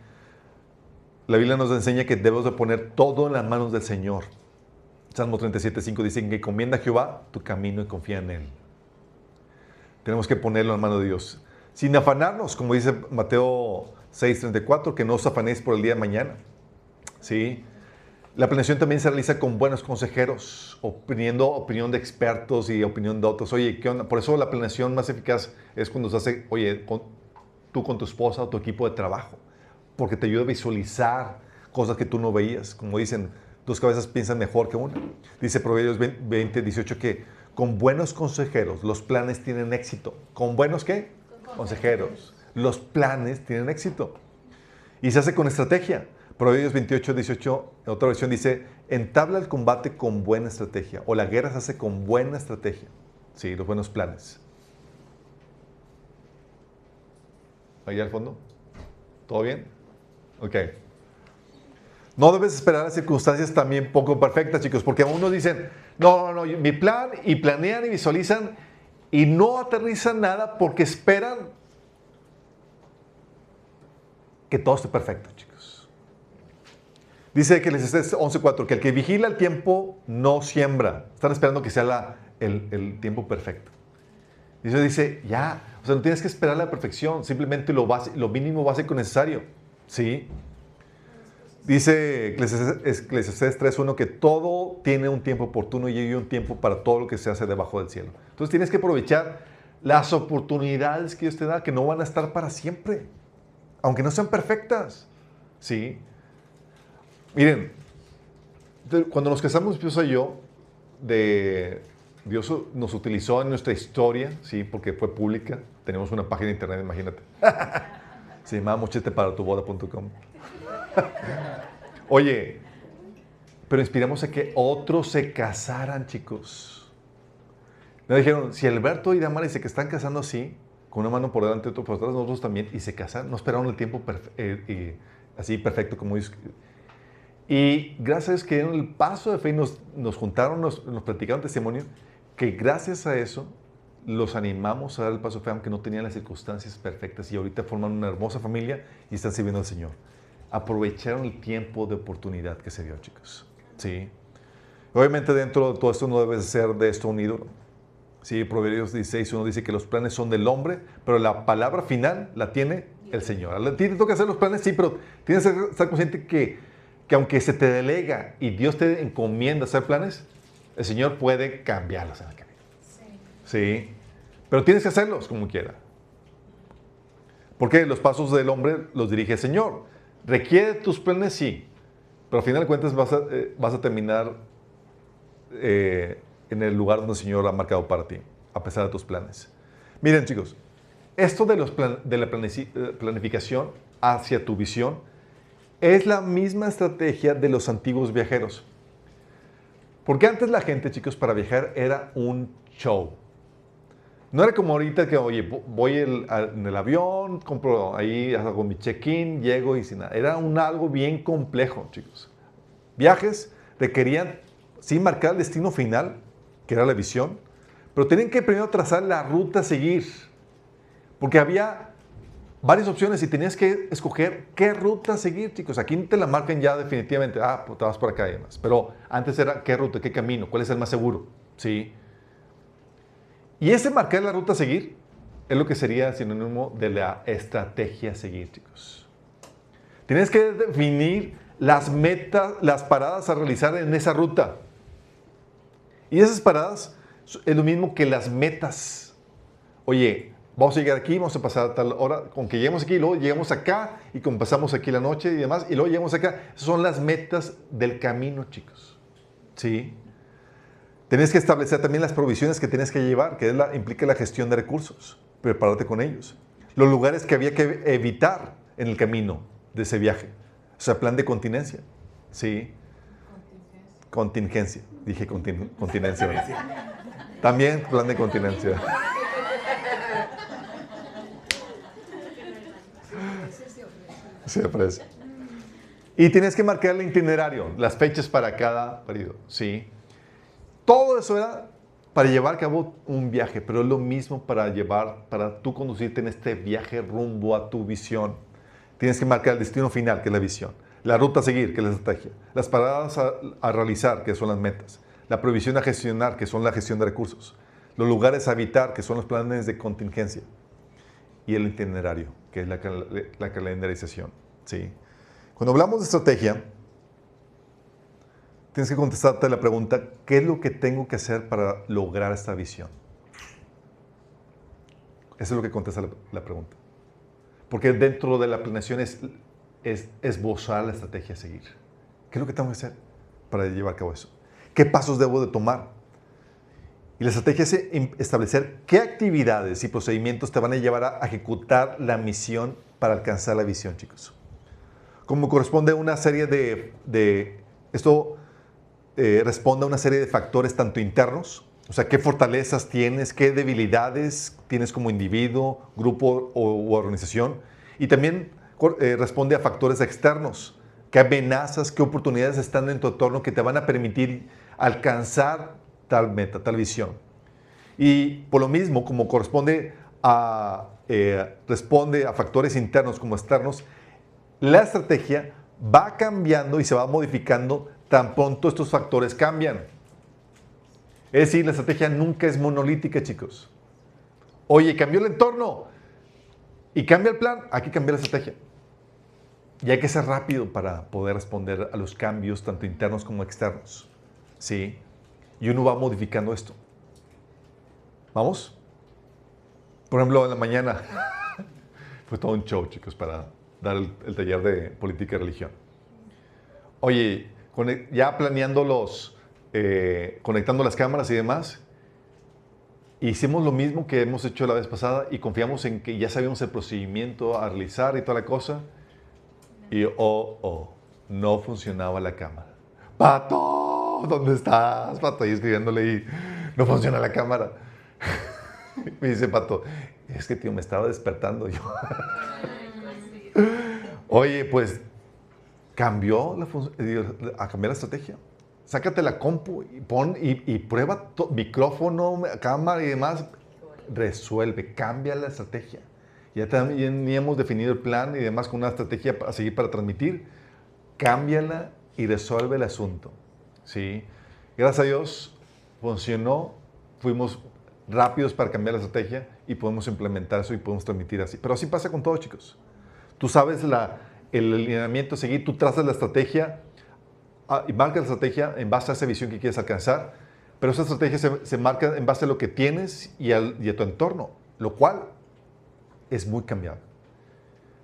S1: La Biblia nos enseña que debemos de poner todo en las manos del Señor. Salmo 37:5 dice que encomienda a Jehová tu camino y confía en Él. Tenemos que ponerlo en manos de Dios. Sin afanarnos, como dice Mateo 6:34, que no os afanéis por el día de mañana. ¿Sí? La planeación también se realiza con buenos consejeros, pidiendo opinión de expertos y opinión de otros. Oye, ¿qué onda? Por eso la planeación más eficaz es cuando se hace, oye, tú con tu esposa o tu equipo de trabajo, porque te ayuda a visualizar cosas que tú no veías. Como dicen, dos cabezas piensan mejor que una. Dice Proverbios 20:18 que con buenos consejeros los planes tienen éxito. ¿Con buenos qué? Consejeros. Los planes tienen éxito. Y se hace con estrategia. Proverbios 28:18, en otra versión dice, entabla el combate con buena estrategia. O la guerra se hace con buena estrategia. Sí, los buenos planes. ¿Ahí al fondo? ¿Todo bien? Ok. No debes esperar a circunstancias también poco perfectas, chicos, porque unos dicen, no, mi plan, y planean y visualizan, y no aterrizan nada porque esperan que todo esté perfecto, chicos. Dice que Eclesiastés 11:4, que el que vigila el tiempo no siembra. Están esperando que sea el tiempo perfecto. Y eso dice, ya, o sea, no tienes que esperar la perfección, simplemente lo mínimo básico necesario. ¿Sí? Dice Eclesiastés 3:1 que todo tiene un tiempo oportuno y hay un tiempo para todo lo que se hace debajo del cielo. Entonces tienes que aprovechar las oportunidades que Dios te da, que no van a estar para siempre, aunque no sean perfectas. ¿Sí? Miren, cuando nos casamos, mi esposa y yo, Dios nos utilizó en nuestra historia, ¿sí? Porque fue pública. Tenemos una página de internet, imagínate. Se llama mocheteparatuboda.com. Oye, pero inspiramos a que otros se casaran, chicos. Me dijeron, si Alberto y Damari se que están casando así, con una mano por delante y otra por atrás, nosotros también, y se casaron, no esperaron el tiempo así perfecto como ellos. Y gracias a Dios que dieron el paso de fe y nos juntaron, nos platicaron testimonio, que gracias a eso los animamos a dar el paso de fe, aunque no tenían las circunstancias perfectas, y ahorita forman una hermosa familia y están sirviendo al Señor. Aprovecharon el tiempo de oportunidad que se dio, chicos. ¿Sí? Obviamente dentro de todo esto no debe ser de esto un ídolo. Sí, Proverbios 16:1 dice que los planes son del hombre, pero la palabra final la tiene el Señor. A ti te toca hacer los planes, sí, pero tienes que estar consciente que aunque se te delega y Dios te encomienda hacer planes, el Señor puede cambiarlos en el camino. Sí. Pero tienes que hacerlos como quiera. Porque los pasos del hombre los dirige el Señor. Requiere tus planes, sí. Pero al final de cuentas vas a terminar en el lugar donde el Señor ha marcado para ti, a pesar de tus planes. Miren, chicos, esto de la planificación hacia tu visión es la misma estrategia de los antiguos viajeros. Porque antes la gente, chicos, para viajar era un show. No era como ahorita que, oye, voy en el avión, compro ahí, hago mi check-in, llego y sin nada. Era algo bien complejo, chicos. Viajes requerían, sí, marcar el destino final, que era la visión, pero tenían que primero trazar la ruta a seguir. Porque había varias opciones y tenías que escoger qué ruta seguir, chicos. Aquí te la marcan ya definitivamente. Pues te vas por acá y demás. Pero antes era qué ruta, qué camino, cuál es el más seguro. ¿Sí? Y ese marcar la ruta a seguir es lo que sería sinónimo de la estrategia a seguir, chicos. Tienes que definir las metas, las paradas a realizar en esa ruta. Y esas paradas es lo mismo que las metas. Oye, vamos a llegar aquí, vamos a pasar a tal hora, con que lleguemos aquí, y luego llegamos acá, y como pasamos aquí la noche y demás, y luego llegamos acá. Esas son las metas del camino, chicos. ¿Sí? Tienes que establecer también las provisiones que tienes que llevar, que implica la gestión de recursos, prepararte con ellos. Los lugares que había que evitar en el camino de ese viaje. O sea, plan de contingencia. ¿Sí? Contingencia. Dije contingencia. También plan de contingencia. Se ofrece. Y tienes que marcar el itinerario, las fechas para cada periodo. ¿Sí? Todo eso era para llevar a cabo un viaje, pero es lo mismo para tú conducirte en este viaje rumbo a tu visión. Tienes que marcar el destino final, que es la visión. La ruta a seguir, que es la estrategia. Las paradas a realizar, que son las metas. La provisión a gestionar, que son la gestión de recursos. Los lugares a habitar, que son los planes de contingencia. Y el itinerario, que es la calendarización. ¿Sí? Cuando hablamos de estrategia, tienes que contestarte la pregunta, ¿qué es lo que tengo que hacer para lograr esta visión? Eso es lo que contesta la pregunta. Porque dentro de la planeación es esbozar la estrategia a seguir. ¿Qué es lo que tengo que hacer para llevar a cabo eso? ¿Qué pasos debo de tomar? Y la estrategia es establecer qué actividades y procedimientos te van a llevar a ejecutar la misión para alcanzar la visión, chicos. Como corresponde a una serie esto responde a una serie de factores tanto internos, o sea, qué fortalezas tienes, qué debilidades tienes como individuo, grupo u organización, y también responde a factores externos, qué amenazas, qué oportunidades están en tu entorno que te van a permitir alcanzar tal meta, tal visión. Y por lo mismo, como responde a factores internos como externos, la estrategia va cambiando y se va modificando tan pronto estos factores cambian. Es decir, la estrategia nunca es monolítica, chicos. Oye, cambió el entorno y cambia el plan, hay que cambiar la estrategia. Y hay que ser rápido para poder responder a los cambios tanto internos como externos. ¿Sí? Y uno va modificando esto. ¿Vamos? Por ejemplo, en la mañana fue todo un show, chicos, para dar el taller de política y religión. Oye, ya planeando conectando las cámaras y demás, hicimos lo mismo que hemos hecho la vez pasada y confiamos en que ya sabíamos el procedimiento a realizar y toda la cosa. Y no funcionaba la cámara. ¡Pato! ¿Dónde estás, Pato? Y escribiéndole y no funciona la cámara. Me dice Pato, es que tío, me estaba despertando yo. Oye, pues cambió a cambiar la estrategia. Sácate la compu y pon y prueba micrófono, cámara y demás. Resuelve, cambia la estrategia. Ya también hemos definido el plan y demás con una estrategia a seguir para transmitir. Cámbiala y resuelve el asunto. ¿Sí? Gracias a Dios funcionó. Fuimos rápidos para cambiar la estrategia y podemos implementar eso y podemos transmitir así. Pero así pasa con todo, chicos. Tú sabes el alineamiento a seguir, tú trazas la estrategia y marcas la estrategia en base a esa visión que quieres alcanzar, pero esa estrategia se marca en base a lo que tienes y a tu entorno, lo cual es muy cambiable.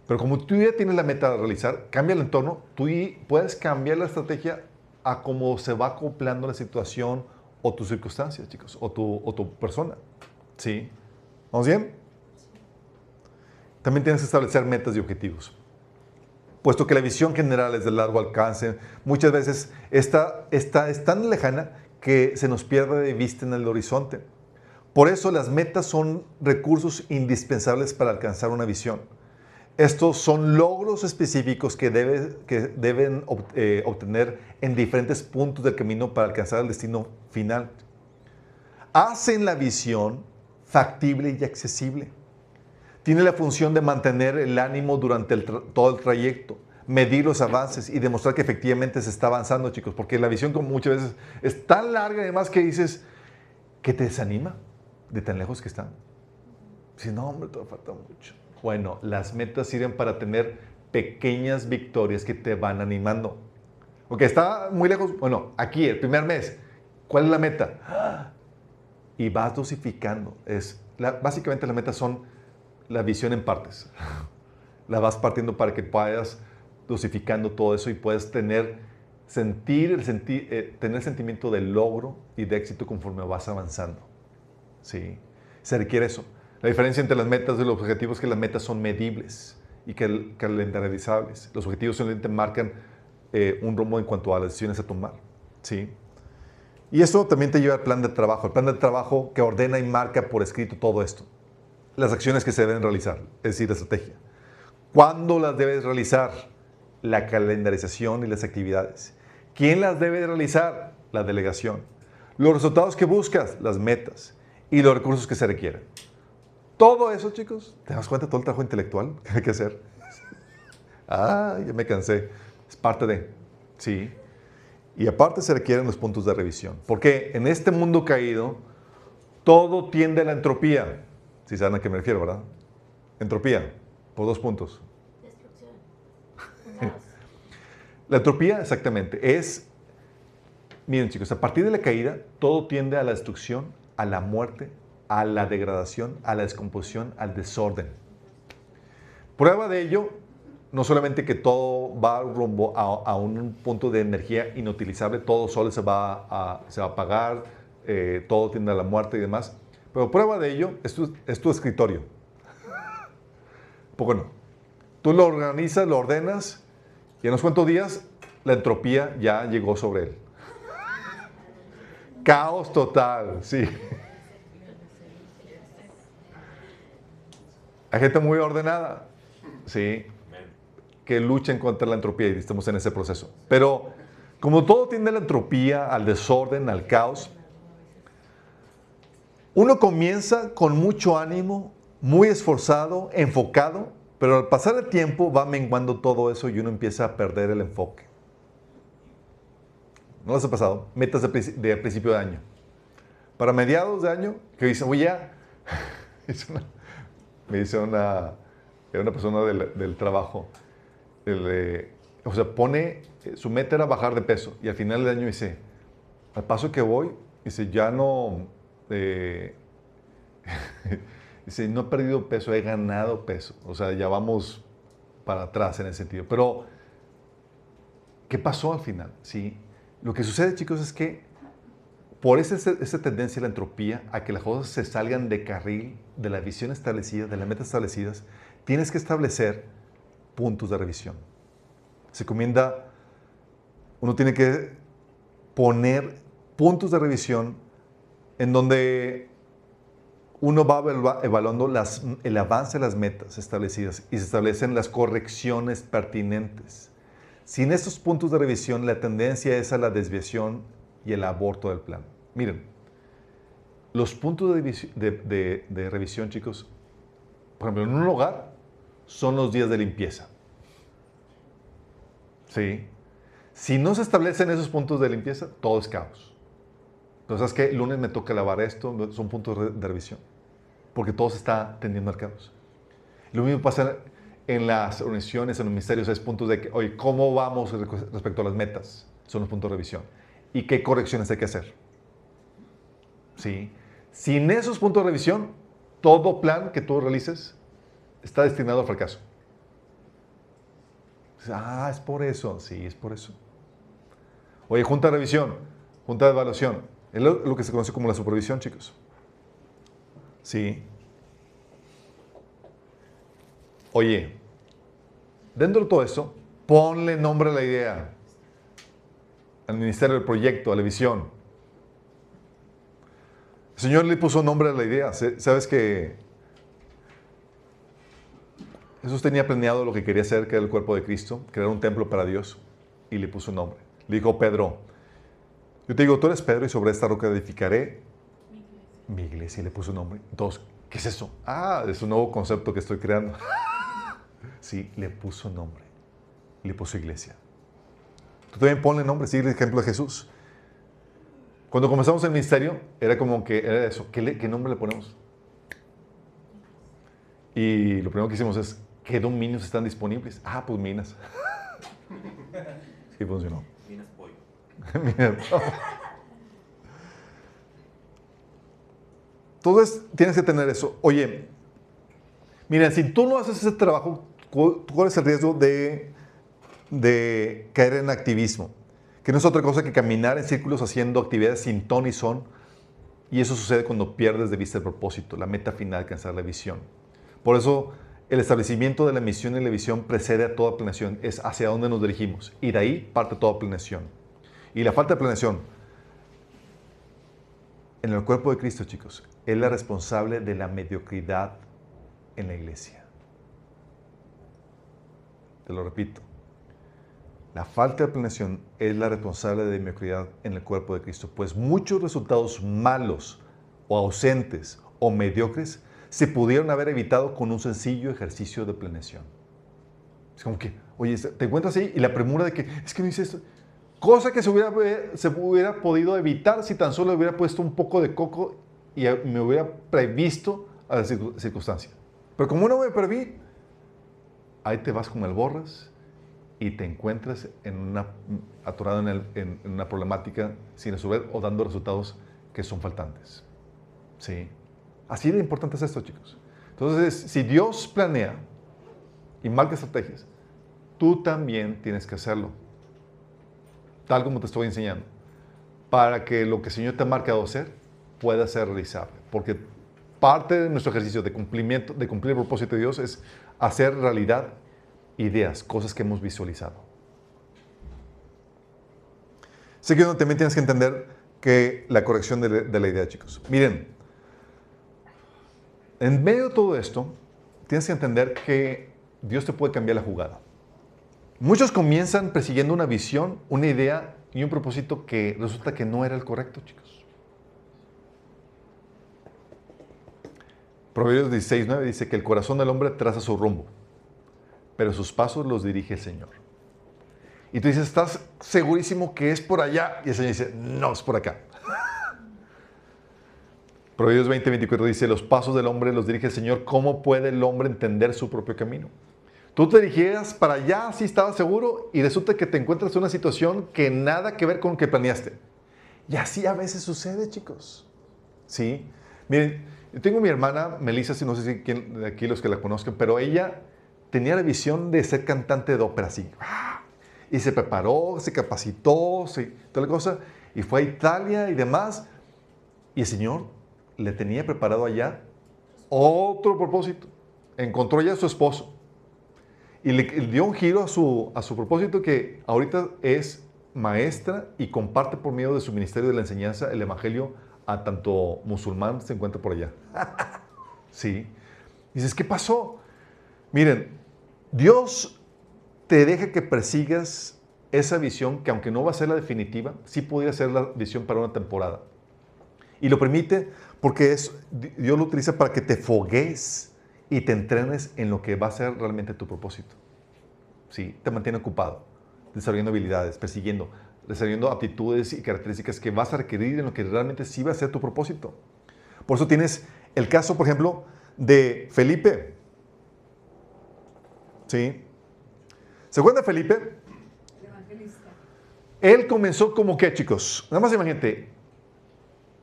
S1: Pero como tú ya tienes la meta de realizar, cambia el entorno, tú puedes cambiar la estrategia a cómo se va acoplando la situación o tus circunstancias, chicos, o tu persona. ¿Sí? ¿Vamos bien? También tienes que establecer metas y objetivos. Puesto que la visión general es de largo alcance, muchas veces es tan lejana que se nos pierde de vista en el horizonte. Por eso las metas son recursos indispensables para alcanzar una visión. Estos son logros específicos que deben obtener en diferentes puntos del camino para alcanzar el destino final. Hacen la visión factible y accesible. Tiene la función de mantener el ánimo durante todo el trayecto, medir los avances y demostrar que efectivamente se está avanzando, chicos, porque la visión como muchas veces es tan larga y además que dices que te desanima de tan lejos que están. Dices, no, hombre, todavía falta mucho. Bueno, las metas sirven para tener pequeñas victorias que te van animando. Ok, está muy lejos. Bueno, aquí, el primer mes, ¿cuál es la meta? Y vas dosificando. Básicamente las metas son la visión en partes. La vas partiendo para que puedas dosificando todo eso y puedas tener sentimiento de logro y de éxito conforme vas avanzando. ¿Sí? Se requiere eso. La diferencia entre las metas y los objetivos es que las metas son medibles y calendarizables. Los objetivos solamente marcan un rumbo en cuanto a las decisiones a tomar. ¿Sí? Y eso también te lleva al plan de trabajo. El plan de trabajo que ordena y marca por escrito todo esto. Las acciones que se deben realizar, es decir, la estrategia. ¿Cuándo las debes realizar? La calendarización y las actividades. ¿Quién las debe realizar? La delegación. Los resultados que buscas, las metas y los recursos que se requieren. Todo eso, chicos, ¿te das cuenta de todo el trabajo intelectual que hay que hacer? Ya me cansé. Es parte de, sí. Y aparte se requieren los puntos de revisión. Porque en este mundo caído, todo tiende a la entropía. Si saben a qué me refiero, ¿verdad? Entropía, por 2 puntos.
S2: Destrucción.
S1: La entropía, exactamente, miren chicos, a partir de la caída, todo tiende a la destrucción, a la muerte, a la degradación, a la descomposición, al desorden. Prueba de ello, no solamente que todo va rumbo a un punto de energía inutilizable, todo solo se va a apagar, todo tiende a la muerte y demás, pero prueba de ello es tu escritorio. Pues bueno, tú lo organizas, lo ordenas, y en unos cuantos días la entropía ya llegó sobre él. Caos total, sí. Hay gente muy ordenada, sí, que luchan contra la entropía y estamos en ese proceso. Pero como todo tiende a la entropía, al desorden, al caos, uno comienza con mucho ánimo, muy esforzado, enfocado, pero al pasar el tiempo va menguando todo eso y uno empieza a perder el enfoque. ¿No les ha pasado? Metas de principio de año. Para mediados de año, que dicen, oye, ya, me dice una persona del trabajo, o sea, su meta era bajar de peso y al final del año dice, al paso que voy, dice, ya no, dice, no he perdido peso, he ganado peso. O sea, ya vamos para atrás en ese sentido. Pero, ¿qué pasó al final? ¿Sí? Lo que sucede, chicos, es que por esa tendencia a la entropía, a que las cosas se salgan de carril, de la visión establecida, de las metas establecidas, tienes que establecer puntos de revisión. Uno tiene que poner puntos de revisión en donde uno va evaluando el avance de las metas establecidas y se establecen las correcciones pertinentes. Sin estos puntos de revisión, la tendencia es a la desviación y el aborto del plan. Miren, los puntos de revisión, chicos, por ejemplo, en un hogar son los días de limpieza. ¿Sí? Si no se establecen esos puntos de limpieza, todo es caos. Entonces, ¿sabes qué? El lunes me toca lavar esto, son puntos de revisión. Porque todo se está tendiendo al caos. Lo mismo pasa en las organizaciones, en los ministerios, es puntos de que, oye, ¿cómo vamos respecto a las metas? Son los puntos de revisión. ¿Y qué correcciones hay que hacer? ¿Sí? Sin esos puntos de revisión, todo plan que tú realices está destinado al fracaso. Es por eso. Sí, es por eso. Oye, junta de revisión, junta de evaluación. Es lo que se conoce como la supervisión, chicos. Sí. Oye, dentro de todo eso, ponle nombre a la idea, al ministerio del proyecto, a la visión. El Señor le puso nombre a la idea. ¿Sabes que Jesús tenía planeado lo que quería hacer, que era el cuerpo de Cristo, crear un templo para Dios, y le puso un nombre? Le dijo Pedro, yo te digo, tú eres Pedro y sobre esta roca edificaré mi iglesia. Y le puso un nombre. Entonces, ¿qué es eso? Es un nuevo concepto que estoy creando. Sí, le puso nombre. Le puso iglesia. Tú también ponle nombre, sigue el ejemplo de Jesús. Cuando comenzamos el ministerio, era como que era eso. ¿Qué nombre le ponemos? Y lo primero que hicimos es, ¿qué dominios están disponibles? Pues Minas. Sí funcionó.
S3: Minas pollo.
S1: Entonces, tienes que tener eso. Oye, mira, si tú no haces ese trabajo, ¿cuál es el riesgo de caer en activismo? Que no es otra cosa que caminar en círculos haciendo actividades sin ton y son. Y eso sucede cuando pierdes de vista el propósito, la meta final, alcanzar la visión. Por eso, el establecimiento de la misión y la visión precede a toda planeación. Es hacia dónde nos dirigimos. Y de ahí parte toda planeación. Y la falta de planeación en el cuerpo de Cristo, chicos, es la responsable de la mediocridad en la iglesia. Te lo repito. La falta de planeación es la responsable de mediocridad en el cuerpo de Cristo, pues muchos resultados malos o ausentes o mediocres se pudieron haber evitado con un sencillo ejercicio de planeación. Es como que, oye, te encuentras ahí y la premura de que, es que no hice esto. Cosa que se hubiera podido evitar si tan solo hubiera puesto un poco de coco y me hubiera previsto a la circunstancia. Pero como no me preví, ahí te vas como el borras y te encuentras atorado en una problemática sin resolver o dando resultados que son faltantes. ¿Sí? Así de importante es esto, chicos. Entonces, si Dios planea y marca estrategias, tú también tienes que hacerlo. Tal como te estoy enseñando. Para que lo que el Señor te ha marcado hacer pueda ser realizable. Porque parte de nuestro ejercicio de cumplir el propósito de Dios es hacer realidad ideas, cosas que hemos visualizado. Sé que también tienes que entender que la corrección de la idea, chicos. Miren, en medio de todo esto, tienes que entender que Dios te puede cambiar la jugada. Muchos comienzan persiguiendo una visión, una idea y un propósito que resulta que no era el correcto, chicos. Proverbios 16:9 dice que el corazón del hombre traza su rumbo, pero sus pasos los dirige el Señor. Y tú dices, ¿estás segurísimo que es por allá? Y el Señor dice, no, es por acá. Proverbios 20:24 dice, los pasos del hombre los dirige el Señor. ¿Cómo puede el hombre entender su propio camino? Tú te dirigías para allá, sí estabas seguro, y resulta que te encuentras en una situación que nada que ver con lo que planeaste. Y así a veces sucede, chicos. ¿Sí? Miren, yo tengo mi hermana, Melissa, si no sé si quién de aquí los que la conozcan, pero ella tenía la visión de ser cantante de ópera, así. Y se preparó, se capacitó, toda la cosa, y fue a Italia y demás. Y el Señor le tenía preparado allá otro propósito. Encontró ya a su esposo. Y le dio un giro a su propósito, que ahorita es maestra y comparte por medio de su ministerio de la enseñanza el evangelio a tanto musulmán se encuentra por allá. Sí. Dices, ¿qué pasó? Miren, Dios te deja que persigas esa visión que, aunque no va a ser la definitiva, sí podría ser la visión para una temporada. Y lo permite porque Dios lo utiliza para que te fogues y te entrenes en lo que va a ser realmente tu propósito. Sí, te mantiene ocupado, desarrollando habilidades, desarrollando aptitudes y características que vas a requerir en lo que realmente sí va a ser tu propósito. Por eso tienes el caso, por ejemplo, de Felipe. ¿Sí? ¿Se acuerdan de Felipe?
S2: El evangelista.
S1: Él comenzó como ¿qué, chicos? Nada más imagínate.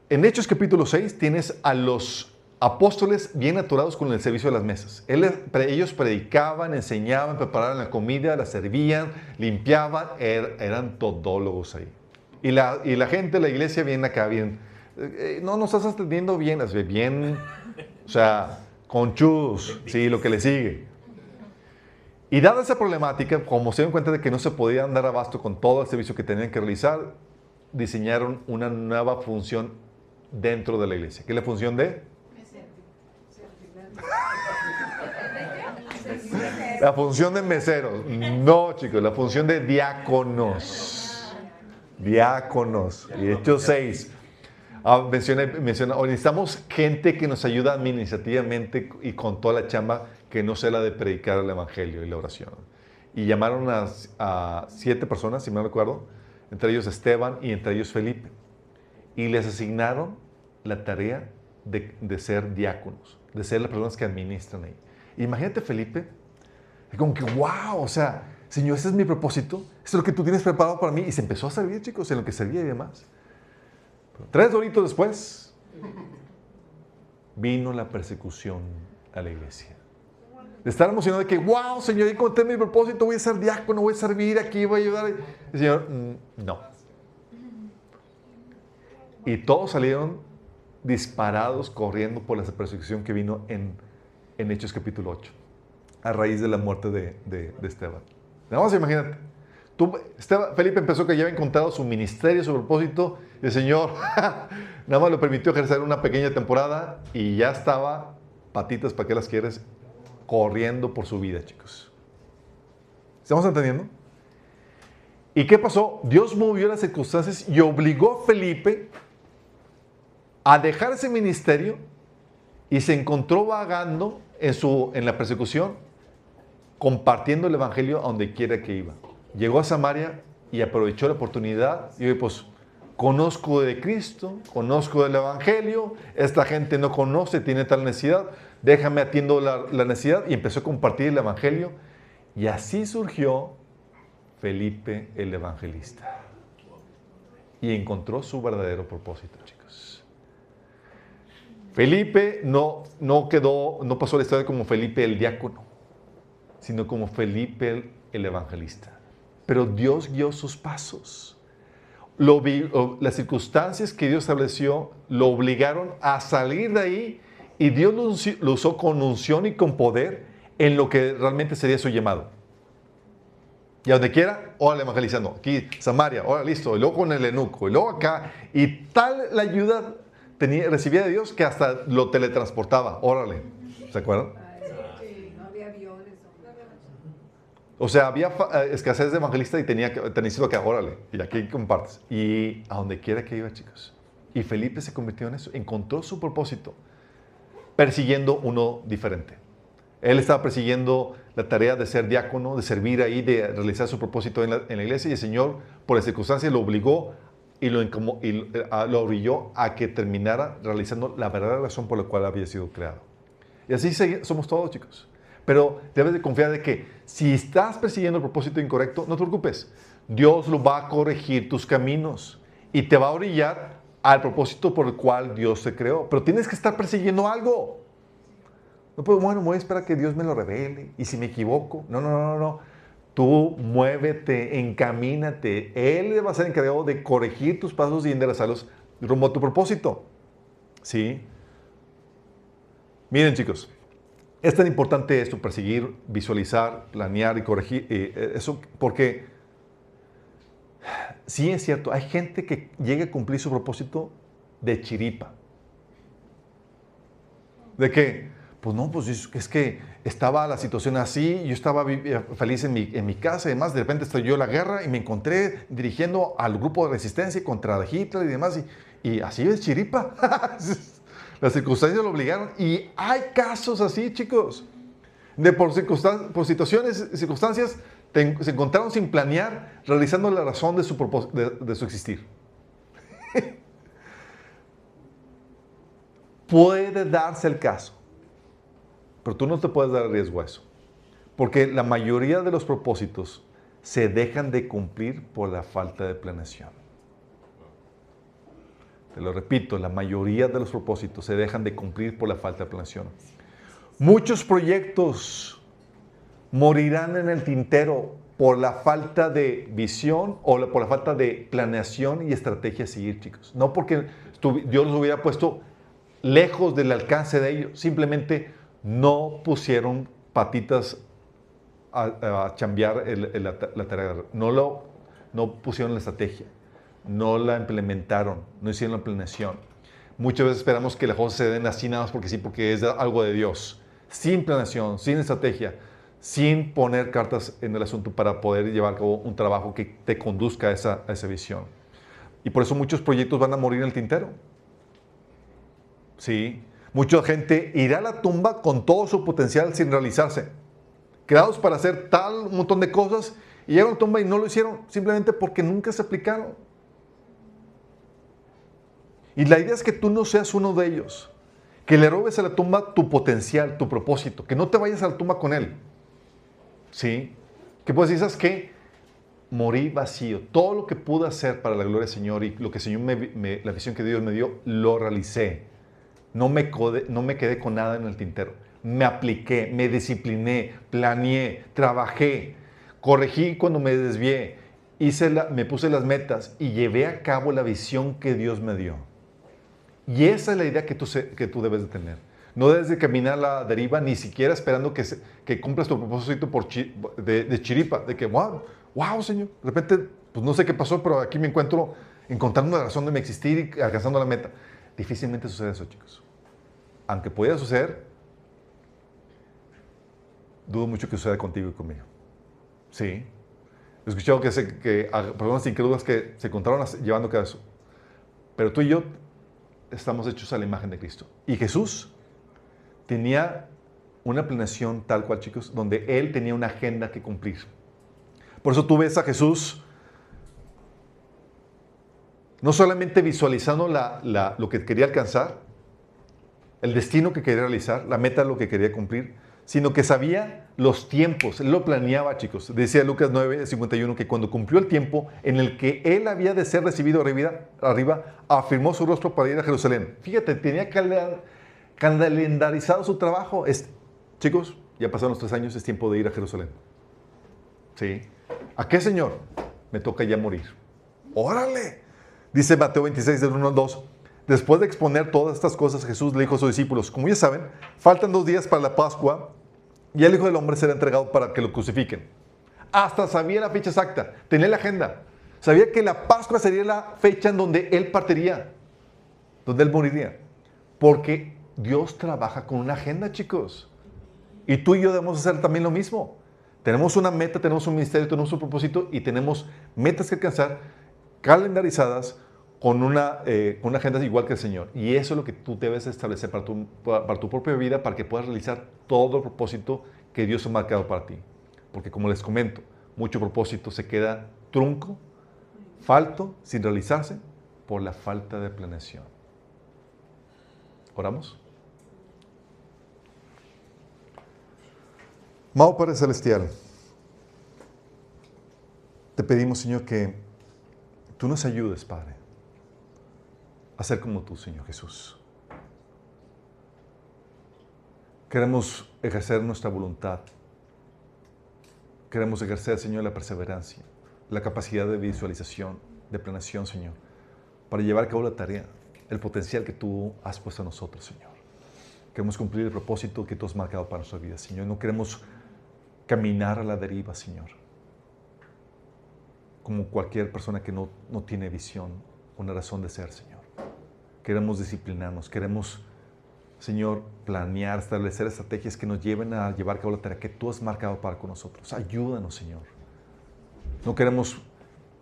S1: En Hechos capítulo 6 tienes a los apóstoles bien atorados con el servicio de las mesas. Ellos predicaban, enseñaban, preparaban la comida, la servían, limpiaban, eran todólogos ahí. Y la gente de la iglesia viene acá, bien, no nos estás atendiendo bien, bien, o sea, conchudos, sí, lo que le sigue. Y dada esa problemática, como se dieron cuenta de que no se podían dar abasto con todo el servicio que tenían que realizar, diseñaron una nueva función dentro de la iglesia. ¿Qué es la función de? La función de meseros. No, chicos, la función de diáconos. Diáconos. Y Hechos 6. Menciona, necesitamos gente que nos ayuda administrativamente y con toda la chamba que no sea la de predicar el evangelio y la oración. Y llamaron a 7 personas, si me recuerdo, entre ellos Esteban y entre ellos Felipe. Y les asignaron la tarea de ser diáconos, de ser las personas que administran ahí. Imagínate Felipe, como que wow, o sea, Señor, ese es mi propósito, esto es lo que tú tienes preparado para mí. Y se empezó a servir, chicos, en lo que servía y demás. Pero 3 horitos después, vino la persecución a la iglesia. De estar emocionado de que, wow, Señor, encontré mi propósito, voy a ser diácono, voy a servir aquí, voy a ayudar. El Señor, no. Y todos salieron disparados, corriendo por la persecución que vino en Hechos capítulo 8, a raíz de la muerte de Esteban. Nada más imagínate. Felipe empezó que ya había encontrado su ministerio, su propósito, y el Señor nada más le permitió ejercer una pequeña temporada y ya estaba, patitas, ¿para qué las quieres?, corriendo por su vida, chicos. ¿Estamos entendiendo? ¿Y qué pasó? Dios movió las circunstancias y obligó a Felipe a dejar ese ministerio y se encontró vagando en la persecución, compartiendo el evangelio a donde quiera que iba. Llegó a Samaria y aprovechó la oportunidad y dijo, pues, conozco de Cristo, conozco del evangelio, esta gente no conoce, tiene tal necesidad, déjame atiendo la necesidad, y empezó a compartir el evangelio, y así surgió Felipe el evangelista. Y encontró su verdadero propósito, chicos. Felipe no pasó a la historia como Felipe el diácono, sino como Felipe el evangelista. Pero Dios guió sus pasos. Las circunstancias que Dios estableció lo obligaron a salir de ahí, y Dios lo usó con unción y con poder en lo que realmente sería su llamado. Y a donde quiera, órale, evangelizando. Aquí, Samaria, órale, listo. Y luego con el eunuco, y luego acá. Y tal la ayuda recibía de Dios que hasta lo teletransportaba. Órale. ¿Se acuerdan?
S2: No había aviones.
S1: O sea, había escasez de evangelistas y te necesito acá, órale. Y aquí compartes. Y a donde quiera que iba, chicos. Y Felipe se convirtió en eso. Encontró su propósito persiguiendo uno diferente. Él estaba persiguiendo la tarea de ser diácono, de servir ahí, de realizar su propósito en la iglesia, y el Señor, por las circunstancias, lo obligó y lo orilló a que terminara realizando la verdadera razón por la cual había sido creado. Y así somos todos, chicos. Pero debes de confiar de que si estás persiguiendo el propósito incorrecto, no te preocupes. Dios lo va a corregir tus caminos y te va a orillar al propósito por el cual Dios te creó. Pero tienes que estar persiguiendo algo. No puedo, bueno, voy a esperar a que Dios me lo revele. Y si me equivoco, no. Tú muévete, encamínate. Él va a ser encargado de corregir tus pasos y enderezarlos rumbo a tu propósito. ¿Sí? Miren, chicos, es tan importante esto, perseguir, visualizar, planear y corregir eso, porque sí es cierto, hay gente que llega a cumplir su propósito de chiripa. ¿De qué? Pues no, pues es que estaba la situación así, yo estaba feliz en mi casa y demás, de repente estalló la guerra y me encontré dirigiendo al grupo de resistencia contra Hitler y demás, y así es chiripa. Las circunstancias lo obligaron, y hay casos así, chicos, por circunstancias se encontraron sin planear, realizando la razón de su existir. Puede darse el caso, pero tú no te puedes dar el riesgo a eso, porque la mayoría de los propósitos se dejan de cumplir por la falta de planeación. Te lo repito, la mayoría de los propósitos se dejan de cumplir por la falta de planeación. Muchos proyectos morirán en el tintero por la falta de visión o por la falta de planeación y estrategia a seguir, chicos. No porque Dios los hubiera puesto lejos del alcance de ellos, simplemente no pusieron patitas a chambear la tarea. No pusieron la estrategia, no la implementaron, no hicieron la planeación. Muchas veces esperamos que las cosas se den así nada más porque sí, porque es algo de Dios. Sin planeación, sin estrategia, sin poner cartas en el asunto para poder llevar a cabo un trabajo que te conduzca a esa visión. Y por eso muchos proyectos van a morir en el tintero. Sí. Mucha gente irá a la tumba con todo su potencial sin realizarse. Creados para hacer un montón de cosas y llegaron a la tumba y no lo hicieron simplemente porque nunca se aplicaron. Y la idea es que tú no seas uno de ellos. Que le robes a la tumba tu potencial, tu propósito. Que no te vayas a la tumba con él. ¿Sí? Que puedes decir, ¿sabes qué? Morí vacío. Todo lo que pude hacer para la gloria del Señor y lo que el Señor la visión que Dios me dio, lo realicé. No me quedé con nada en el tintero. Me apliqué, me discipliné, planeé, trabajé, corregí cuando me desvié, me puse las metas y llevé a cabo la visión que Dios me dio. Y esa es la idea que tú debes de tener. No debes de caminar a la deriva ni siquiera esperando que cumplas tu propósito de chiripa, de que, wow, Señor, de repente, pues no sé qué pasó, pero aquí me encuentro encontrando la razón de mi existir y alcanzando la meta. Difícilmente sucede eso, chicos. Aunque pudiera suceder, dudo mucho que suceda contigo y conmigo. Sí. He escuchado que personas incrédulas que se encontraron llevando a cabo eso. Pero tú y yo estamos hechos a la imagen de Cristo. Y Jesús tenía una planeación tal cual, chicos, donde Él tenía una agenda que cumplir. Por eso tú ves a Jesús no solamente visualizando lo que quería alcanzar, el destino que quería realizar, la meta de lo que quería cumplir, sino que sabía los tiempos. Él lo planeaba, chicos. Decía Lucas 9:51 que cuando cumplió el tiempo en el que él había de ser recibido arriba, afirmó su rostro para ir a Jerusalén. Fíjate, tenía calendarizado su trabajo. Chicos, ya pasaron los 3 años, es tiempo de ir a Jerusalén. ¿Sí? ¿A qué, Señor? Me toca ya morir. ¡Órale! Dice Mateo 26, del 1 al 2. Después de exponer todas estas cosas, Jesús le dijo a sus discípulos, como ya saben, faltan 2 días para la Pascua y el Hijo del Hombre será entregado para que lo crucifiquen. Hasta sabía la fecha exacta, tenía la agenda. Sabía que la Pascua sería la fecha en donde Él partiría, donde Él moriría. Porque Dios trabaja con una agenda, chicos. Y tú y yo debemos hacer también lo mismo. Tenemos una meta, tenemos un ministerio, tenemos un propósito y tenemos metas que alcanzar calendarizadas con una agenda igual que el Señor. Y eso es lo que tú debes establecer para tu propia vida, para que puedas realizar todo el propósito que Dios ha marcado para ti. Porque como les comento, mucho propósito se queda trunco, falto, sin realizarse, por la falta de planeación. ¿Oramos? Amado Padre Celestial, te pedimos, Señor, que tú nos ayudes, Padre, a ser como tú, Señor Jesús. Queremos ejercer nuestra voluntad. Queremos ejercer, Señor, la perseverancia, la capacidad de visualización, de planeación, Señor, para llevar a cabo la tarea, el potencial que tú has puesto a nosotros, Señor. Queremos cumplir el propósito que tú has marcado para nuestra vida, Señor. No queremos caminar a la deriva, Señor, como cualquier persona que no tiene visión, una razón de ser, Señor. Queremos disciplinarnos, queremos, Señor, planear, establecer estrategias que nos lleven a llevar a cabo la tarea que tú has marcado para con nosotros. Ayúdanos, Señor. No queremos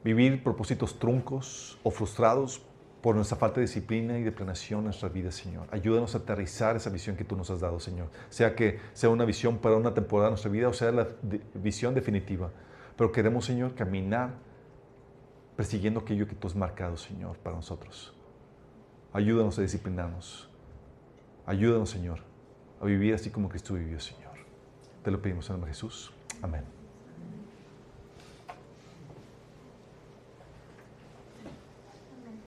S1: vivir propósitos truncos o frustrados por nuestra falta de disciplina y de planeación en nuestras vidas, Señor. Ayúdanos a aterrizar esa visión que tú nos has dado, Señor. Sea que sea una visión para una temporada de nuestra vida o sea la visión definitiva. Pero queremos, Señor, caminar persiguiendo aquello que tú has marcado, Señor, para nosotros. Ayúdanos a disciplinarnos. Ayúdanos, Señor, a vivir así como Cristo vivió, Señor. Te lo pedimos en el nombre de Jesús. Amén.